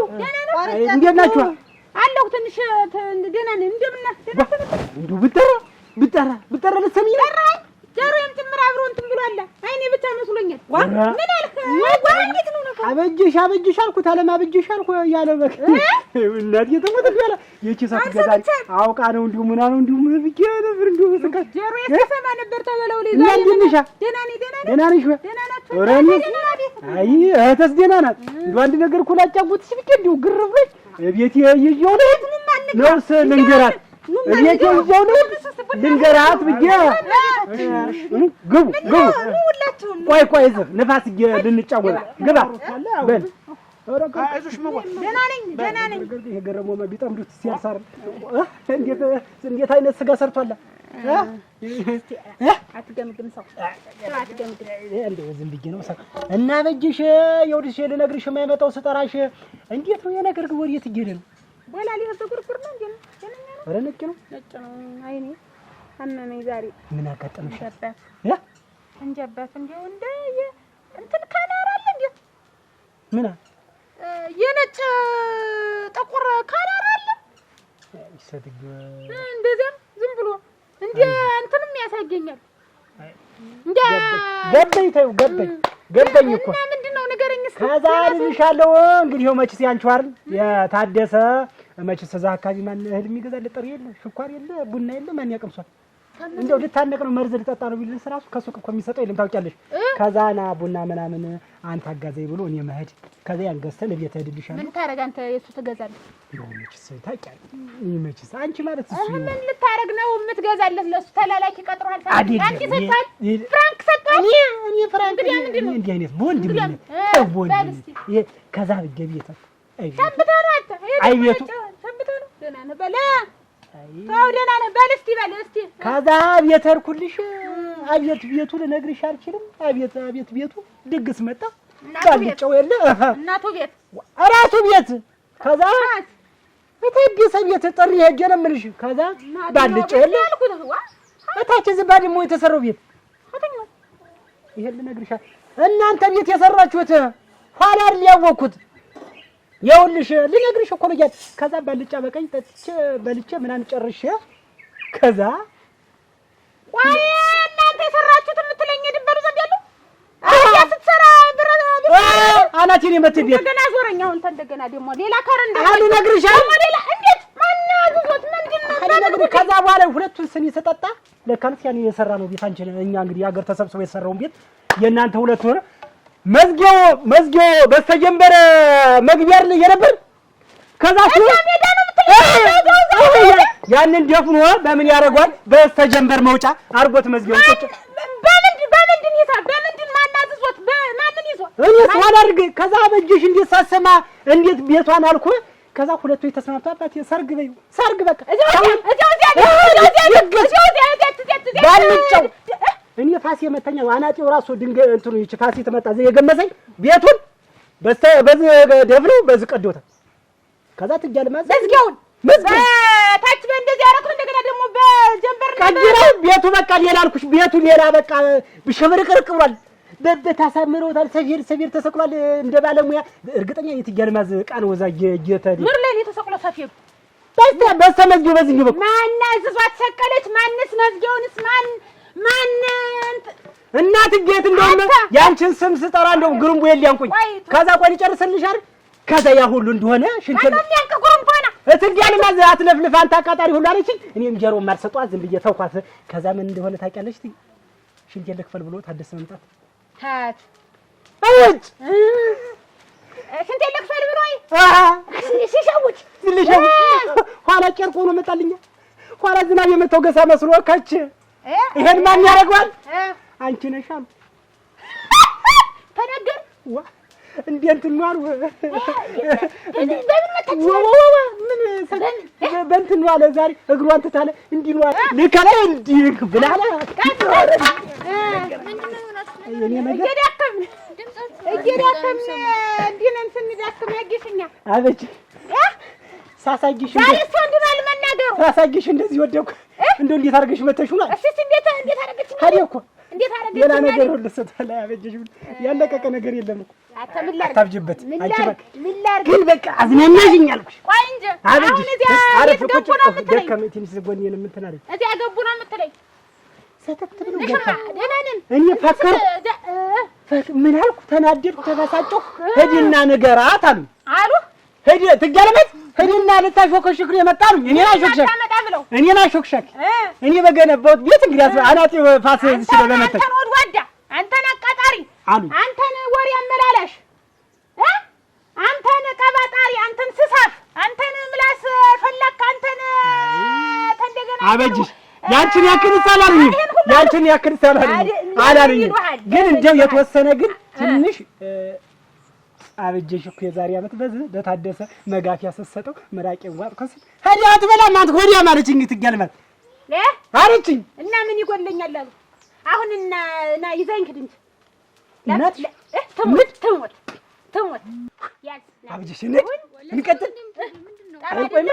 እንዴት ናችሁ? አለሁ ትንሽ ደህና ነኝ። እንደው ብጠራ ልትሰሚኝ ነው? ጀሮም ጭምር አብሮ እንትን ብሏል። አይኔ ብቻ መስሎኛል። ምን አልክ? ወንድ ነው ነው አበጅሽ አልኩት አለማበጅሽ አልኩ ያለ በክ እናት የተሞተች ያለ የቺ ሰፍ ገዛኝ አውቃ ነው እንዲሁ ምና ነው እንዲሁ ምን ብቻ ነበር እንዲሁ በስካ ጀሮ የተሰማ ነበር ተበለው ለይ ደህና ነኝ አይ እህተስ ደህና ናት። እንደው አንድ ነገር እኮ ላጫውትሽ ብቻ እንዲሁ ግር ብለሽ ቤት ይየው ነው ልንገራት ቤት ይየው ነው ልንገራት ብዬ ግቡ ቆይ እዚህ ንፋስ ልንጫወት ግባ በል ደህና ነኝ የገረመው ቢጠምዱት ሲያሳር እንዴት አይነት ስጋ ሰርቷል አትገምግም ሰው እንደው ዝም ብዬ ነው እና በጅሽ ይኸውልሽ ልነግርሽ የማይመጣው ስጠራሽ እንዴት ነው የነገር ወዴት እየሄደ ነው ወላ ሊወጣ ጉርጉር ነው እንዴ ኧረ ነጭ ነው አይኔ አመመኝ ዛሬ ምን አጋጠመሽ እንጀባት እንደው እንደ እንትን ካናራ አለ እንዴ ምን የነጭ ጥቁር ካናራ አለ ይሰድግ እንደዚያ ዝም ብሎ እንደ እንትንም ያሳገኛል እንደ ገበኝ እኮ ምንድነው ንገረኝ እስኪ ከዛ ልልሻለሁ እንግዲህ ይኸው መችስ ያንቺው አይደል የታደሰ መችስ እዛ አካባቢ ማን እህል የሚገዛል ጥሪ የለ ሽኳር የለ ቡና የለ ማን ያቀምሷል እንደው ልታነቅ ነው መርዝ ልጠጣ ነው ቢልስ ራሱ ከሱቅ እኮ የሚሰጠው የለም ታውቂያለሽ ከዛና ቡና ምናምን አንተ አጋዘይ ብሎ እኔ መሄድ ከዛ ያን ገዝተን ቤት ሄድልሻለሁ ምን ታረጋ አንተ የሱ ትገዛለህ ይሁንችስ ታውቂያለሽ መችስ አንቺ ማለት እሱ ምን ልታረግ ነው የምትገዛለት ለሱ ተላላኪ ቀጥሯል አንቺ ሰጣል ፍራንክ ሰጣል እኔ ፍራንክ እንዴ አይነት ቦንድ ምን ይሄ ከዛ በገቢታ ሰምተህ ነው አንተ አይቤቱ ሰምተህ ነው ደህና ነህ በለ አው ደህና ነህ በል እስቲ ከዛ ቤት ሄድኩልሽ አቤት ቤቱ ልነግርሽ አልችልም አቤት ቤቱ ድግስ መጣ ባልጨው የለ እናቱ ቤት አራቱ ቤት ከዛ እታደሰ ቤት ጥሪ ሄጄ ነው የምልሽ ከዛ ባልጨው የለ እታች ዝባ ደግሞ የተሰራው ቤት ይሄን ልነግርሽ እናንተ ቤት የሰራችሁት ኋላ ሊያወኩት ይኸውልሽ ልነግርሽ እኮ ነው ከዛ ባልጫ በቀኝ ጠጥቼ በልቼ ምናምን ጨርሼ ከዛ ወይ እናንተ የሰራችሁት የምትለኝ ድንበሩ ዘንድ ያለው ስትሰራ አናቴን የመትቤት እንደገና ዞረኛ አሁን እንደገና ደግሞ ሌላ ካረንዳ ልነግርሻለሁ ሌላ እንዴት ማን ያዙት ምንድነው ከዛ በኋላ ሁለቱን ስኒ ተጠጣ ለካንስ ያን የሰራ ነው ቤት አንቺ እኛ እንግዲህ ሀገር ተሰብስበው የሰራውን ቤት የእናንተ ሁለት ሆነ መዝጊያው በስተጀንበር መግቢያ አይደል የነበር ከዛ ያንን ደፍኖ በምን ያደርጓል በስተጀንበር መውጫ አርጎት መዝጊያው ቁጭ በምንድን ይሳብ በምንድን ማናዝዞት በማንን ይዞ እኔ ሰዋል አድርግ ከዛ በእጅሽ እንዴት ሳሰማ እንዴት ቤቷን አልኩ ከዛ ሁለቱ የተስማማባት ሰርግ በቃ እዚያው የመተኛ አናጢው ራሱ ድንጋይ እንትኑ ይቺ ፋሲት መጣ ዘ የገመሰኝ ቤቱን በዚህ ደፍነው በዚህ ቀዶታል። ከዛ ትጃለማዝ በዝጊያውን ታች በእንደዚህ ያረከው እንደገና ደግሞ በጀንበር ነው ቀድረው ቤቱ በቃ ሌላ አልኩሽ ቤቱ ሌላ በቃ ብሸብርቅርቅ ብሏል። በታሳምረውታል። ሰፊር ተሰቅሏል እንደ ባለሙያ እርግጠኛ የትጃለማዝ ቃል ወዛየ ጌታዲ ምር ላይ ተሰቅሎ ሰፊር በስተመዝጊያው በዚህ በኩል ማን አዝዟት ሰቀለች? ማንስ መዝጊያውንስ ማን እናት ጌት እንደሆነ ያንቺን ስም ስጠራ እንደው ግሩምቦ የሊያንቁኝ ከዛ ቆይ ጨርሰልሽ አይደል? ከዛ ያ ሁሉ እንደሆነ ሽንተል ያንቀ ግሩምቦና እትዲያለማዝ አትለፍልፍ አንተ አቃጣሪ ሁሉ አለችኝ። እኔም ጀሮ ማርሰጧት ዝም ብዬ ተውኳት። ከዛ ምን እንደሆነ ታውቂያለሽ? ሽንቴ ለክፈል ብሎ ታደሰ መምጣት ታት አውጭ ሽንቴ ለክፈል ብሎ ሲሻውጭ ኋላ ጨርቆ ነው መጣልኛ። ኋላ ዝናብ የመታው ገሳ መስሎ ከች ይሄን ማን ያደርገዋል? አንቺ ነሽ አሉ ተናገር ዋ እንዴ እንትን ነው አሉ ምን ሰደን በእንትን ነው አለ ዛሬ እግሯን ትታለ እንዲህ ነው አለ ልከለ እንዲህ ብላላ እኔ ነገር እየዳከም እንዲህ ነን ስንዳከም ያጊሽኛ አበች ሳሳጊሽ ዛሬ እንድማል መናገሩ ሳሳጊሽ እንደዚህ ወደኩ እንደው እንዴት አድርገሽ መተሽ ነው? እሺ እንዴት አድርገሽ ታዲያ እኮ እንዴት አድርገሽ ሌላ ነገር ሁሉ ሰጣላ ያበጀሽ ያለቀቀ ነገር የለም እኮ አታብጅበት አንቺ በቃ ግን በቃ አዝናናሽኝ አልኩሽ። ቆይ እንጂ አሁን እዚያ ገቡ ነው የምትለኝ ደከመትንስ ጎኔን የምትናለኝ እዚያ ገቡ ነው የምትለኝ ሰተት ብሎ ገባ ደናነን እኔ ፈከር ምን አልኩ? ተናደድኩ፣ ተበሳጨሁ። ሄድና ንገራት አሉ ሄድ ትገለመት ሄድና ልታሾክሽክ የመጣ ነው። እኔ ናሾክሽክ እኔ በገነባሁት ቤት እንግዲህ አናጢ ፋስ ስለመጣ አንተን ወድዋዳ አንተን አቃጣሪ አሉ አንተን ወሬ አመላላሽ አንተን ቀባጣሪ አንተን ስሳፍ አንተን ምላስ ፈለክ አንተን ተንደገና አበጅሽ ያንቺን ያክል ሳላልኝ ያንቺን ያክል ሳላልኝ ግን እንደው የተወሰነ ግን ትንሽ አበጀሽ እኮ የዛሬ ዓመት በዚህ በታደሰ መጋፊያ ሰሰጠው መራቄን ዋጥከስ ሀዲያ አትበላም አንተ ሆዲያ ማለችኝ ትገልማል አረችኝ እና ምን ይጎለኛል አሉ አሁን እና ይዘኝ ክድ እንጂ ለምን ተሞት ያዝ አበጀሽ እንቀጥል አይቆይም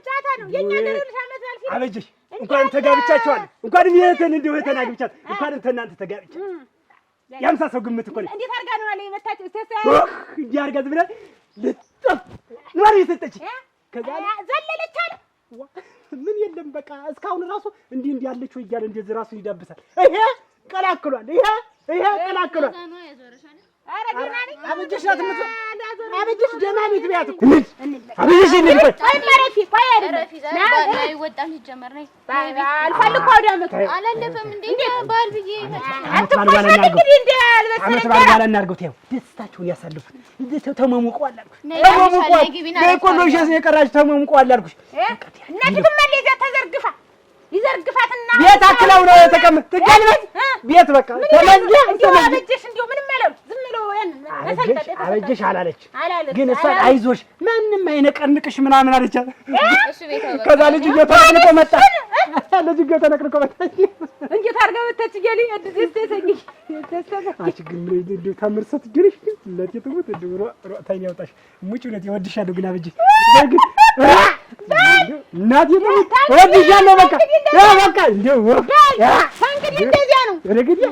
ጫታ ነው የኛ ገረልሽ ዓመት አልፊ አበጀሽ እንኳን ተጋብቻቸዋል እንኳን ይሄን እንደው ተናግብቻት እንኳን እናንተ ተጋብቻ ያምሳ ሰው ግምት እኮ ነው። እንዴት አርጋ ነው አለ የመታች እንዴ አርጋ ዝም ብላ ልጥፍ ነው የሰጠች ከዛ ዘለለች አለ ምን የለም በቃ እስካሁን ራሱ እንዲህ ያለችው እያለ እንደዚህ ራሱ ይዳብሳል። ይሄ ቀላቅሏል ይሄ ቀላቅሏል አረ ዲናኒ አበጀሽ ናት ምትል አበጀሽ ደማኒት ቢያት እኮ አበጀሽ እንዴ ቆይ ማረፊ ቆይ አይደለም ና ይወጣል ይጀመር ነይ አልፈልኩ አውዳመት አላለፈም እንዴ ባል ብዬ አትባል እንግዲህ እንዴ አልበሰለ ባል እናርገው ተው ደስታችሁን ያሳልፉ እንዴ ተመሙቀዋል አልኩሽ ተመሙቀዋል በኢኮኖሚሽስ የቀራች ተመሙቀዋል አልኩሽ እናት ትመለዛ ተዘርግፋ ይዘርግፋትና ቤት አክለው ነው የተቀመጥ ትገልበት ቤት በቃ ተመዝጊያ አበጀሽ እንዴ ምንም ማለት ዝም ብሎ ያን አበጀሽ አላለች ግን እሷ አይዞሽ ማንንም አይነቀንቅሽ ምናምን አለች እሱ ቤት ከዛ ልጅ እየተነቀነቀ መጣ ልጅ እየተነቀነቀ መጣ እንዴት አርጋ ወጣች ገሊ ደስተሰኝ አቺ ግን እንዴ ታምርሰት ግሪሽ ለቴቱት ድሮ ሮታኝ ያውጣሽ ሙጭ ነው ይወድሻለሁ ግን አበጀሽ እናት ወድሻለሁ በቃ በቃ እንደው እንግዲህ እንደዚያ ነው እንግዲህ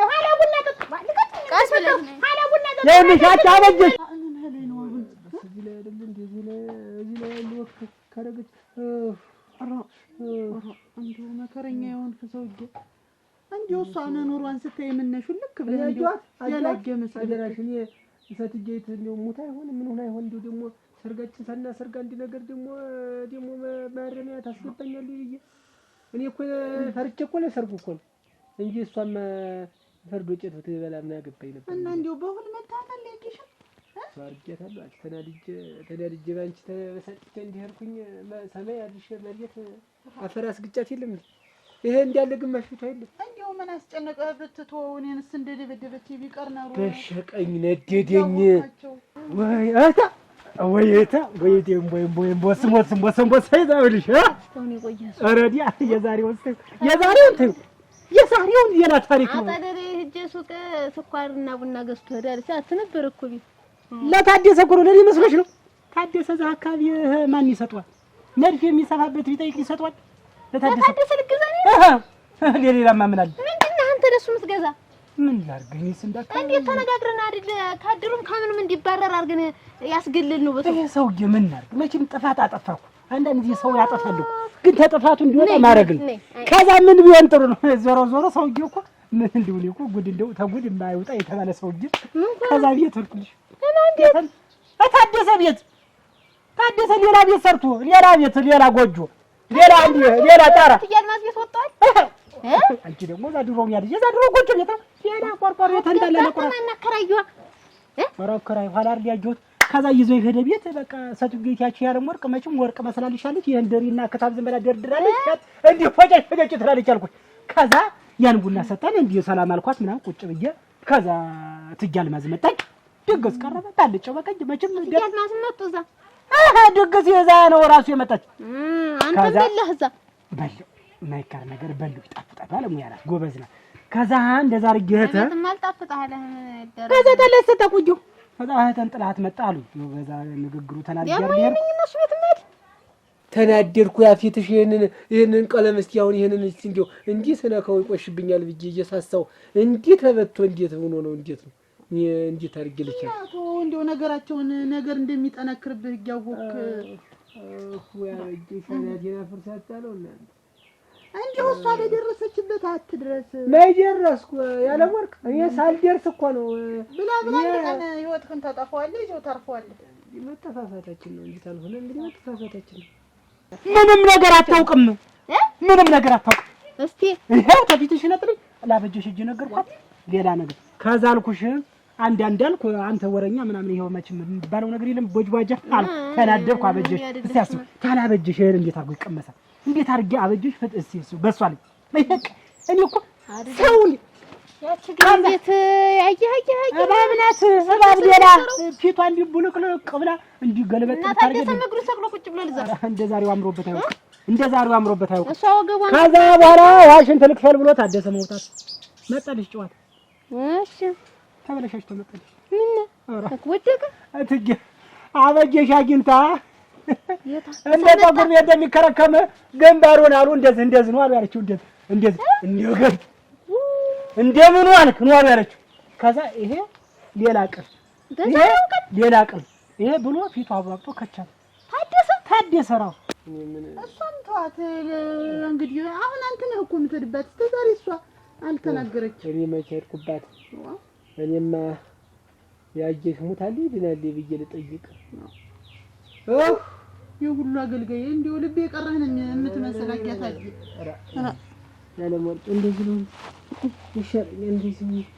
ኋላ ቡና ጠጣ ቀስ ብለህ ኋላ ቡና ጠጣ ለምሻት አበጀሽ እዚህ ላይ አይደለም እንደዚህ ላይ ያለው ከረገች እንደው መከረኛ የሆንክ ሰውዬ እንደው እሷ ኑሯን ስታይ የምነሹ ልክ ብለህ እንደው ያላገመ ሰደራሽ እኔ ሰትጄት እንደው ሞታ ይሆን ምን ሆነ ይሆን እንደው ደግሞ ሰርጋችን ሳናሰርጋ አንድ ነገር ደግሞ ማረሚያ ታስገባኛለህ ብዬ እኔ እኮ ፈርቼ እኮ ለሰርጉ እኮ ነው እንጂ እሷም ፈርዶ ጨት ትበላ ምን ያገባኝ ነበር እና እንደው በሁሉ መታታል ያቂሽ ሰርጌታለሁ ተናድጄ ባንቺ ተበሳጭቼ እንዲሄድኩኝ ሰማይ አልሽ መሬት አፈር አስግጫት የለም ይሄ እንዳለ ግማሽ ፊቱ አይደል እንደው ምን አስጨነቀህ ብትተው እኔንስ እንደደበደበች ቢቀር ነው በሸቀኝ ነደደኝ ወይ አታ ወይታ ወይቴም ወይም ቦስሞት ሳይዛውልሽ አሁን ይቆያል አረዲያ የዛሬው ተው የዛሬውን ሌላ ታሪክ ነው። አጣደሬ ሂጅ ሱቅ ስኳርና ቡና ገዝቶ ሄዳል። ሳትነበር እኮ ቤት ለታደሰ እኮ ነው። ለኔ መስሎሽ ነው? ታደሰ እዛ አካባቢ ማን ይሰጧል? መድፍ የሚሰፋበት ቢጠይቅ ይሰጧል። ለታደሰ ልግዛ ነው። ሌላማ ምን አለ? ምንድነው አንተ ለሱ የምትገዛ? ምን ላድርግ? እኔስ እንዴት ተነጋግረን አይደል ካድሩም ከምንም እንዲባረር አድርገን ያስገልል ነው። ይሄ ሰውዬ ምን ላድርግ? መቼም ጥፋት አጠፋኩ። አንዳንድ ጊዜ ሰው ያጠፋል፣ ግን ተጥፋቱ እንዲወጣ ማድረግ ነው። ከዛ ምን ቢሆን ጥሩ ነው? ዞሮ ዞሮ ሰውዬው እኮ ምን እንደው እኮ ጉድ እንደው ተጉድ የማይወጣ የተባለ ሰውዬ ከዛ ቤት ወርኩልሽ ታደሰ ቤት ታደሰ ሌላ ቤት ሰርቶ ሌላ ቤት ሌላ ጎጆ ሌላ ጣራ ያልማዝ ቤት ወጣል። አንቺ ደግሞ እዛ ድሮው ያለሽ እዛ ድሮ ጎጆ ቤት ሌላ ቆርቆሮ ተንታለለ ቆራከራይ ኋላ ያጆት ከዛ ይዞ የሄደ ቤት በቃ ሰጥጌት ያቺ ያለም ወርቅ መቼም ወርቅ መስላልሻለች። ይሄን ደሪና ከታብ ዝም ብላ ደርድራለች። እንዴ ፈጨ ትላለች አልኩት። ከዛ ያን ቡና ሰጣን እንዴ ሰላም አልኳት ምናምን ቁጭ ብዬ ከዛ ትያልማዝ መጣች። ድግስ ቀረበ ታልጨው በቃ መቼም ትያልማዝ መጡ እዛ ድግስ የዛ ነው ራሱ የመጣች አንተ በለህ እዛ በለው ማይካር ነገር በለው ይጣፍጣል ባለሙያ ናት ጎበዝ ናት። ከዛ እንደዛ አርገተ ማልጣፍጣለ ከዛ ተለሰተ ቁጁ ከዛ ተንጥላት መጣሉ በዛ ንግግሩ ተናደርኩ። እነሱ ቤት ማለት ተናደርኩ። ያፊትሽ ይሄንን ቀለም እስቲ አሁን ይሄንን እስቲ እንደው እንዲህ ስነካው ይቆሽብኛል ብዬ እየሳሳው እንዲህ ተበቶ እንዴት ሆኖ ነው እንዴት ነው እንዴት አርግልቻል እንደው ነገራቸውን ነገር እንደሚጠነክርብህ ያወቅ ያ ሰናት የፈርሳት አለውና እንደው እሷ በደረሰችበት አትድረስ። ማይደረስኩ ያለ ወርቅ እኔ ሳልደርስ እኮ ነው ብላ ለምን ህይወትህን ታጠፋዋለህ ይዘው ታርፈዋለህ። መተፋፋታችን ነው እንዴ ታልሆነ እንግዲህ መተፋፋታችን ነው። ምንም ነገር አታውቅም ምንም ነገር አታውቅም። እስቲ ይሄው ተፊትሽ ነጥልኝ ላበጀሽ እጅ ነገርኳት ሌላ ነገር ከዛ አልኩሽ አንዳንዳልኩ አንተ ወረኛ ምናምን ይሄው መቼም ባለው ነገር የለም ቦጅባጃ አለ ተናደርኩ። አበጀሽ እስቲ አስብ ታላበጀሽ እንዴት አርጎ ይቀመሳል? እንዴት አርጌ አበጀሽ ፍጥስ እሱ በሷ ላይ በቃ እኔ እኮ ሰውኝ ያቺ ግንቤት ያያያያ አባብናት ሰባብ ሌላ ፊቷ እንዲህ ቡልቅልቅ ብላ እንዲህ ገለበጥ ታርገ ተመግሩ ሰቅሎ ቁጭ ብሎ ልዛ እንደዛሬው አምሮበት አይወቅ እንደዛሬው አምሮበት አይወቅ። እሷ ወገቧን ከዛ በኋላ ዋሽን ተልክፈል ብሎ ታደሰ መውጣት መጣልሽ ጨዋታ እሺ ተበለሻሽ ተመጣልሽ ምን ወደቀ አትጀ አበጀሽ አግኝታ እንደ ፀጉር ቤት እንደሚከረከም ግንባሩን አሉ እንደዚህ ነው አሉ ያለችው እንደዚህ እንደምን ዋልክ ነው አሉ ያለችው። ከዛ ይሄ ሌላ ቀን ይሄ ብሎ ፊቱ አብራቅቶ ከቻለ ታደሰ ነው። እሷም ተዋት እንግዲህ አሁን አንተ ነህ እኮ የምትሄድባት ዛሬ እሷ አልተናገረችም። እኔ መቼ ሄድኩባት? እኔማ ያየሽ ሙታልኝ ድናል ብዬ ልጠይቅ የሁሉ አገልጋይ እንዲው ልቤ የቀረህን የምትመሰላቂያት አለ። ያለ ወርቅ እንደዚህ ነው ይሻለኛል እንደዚህ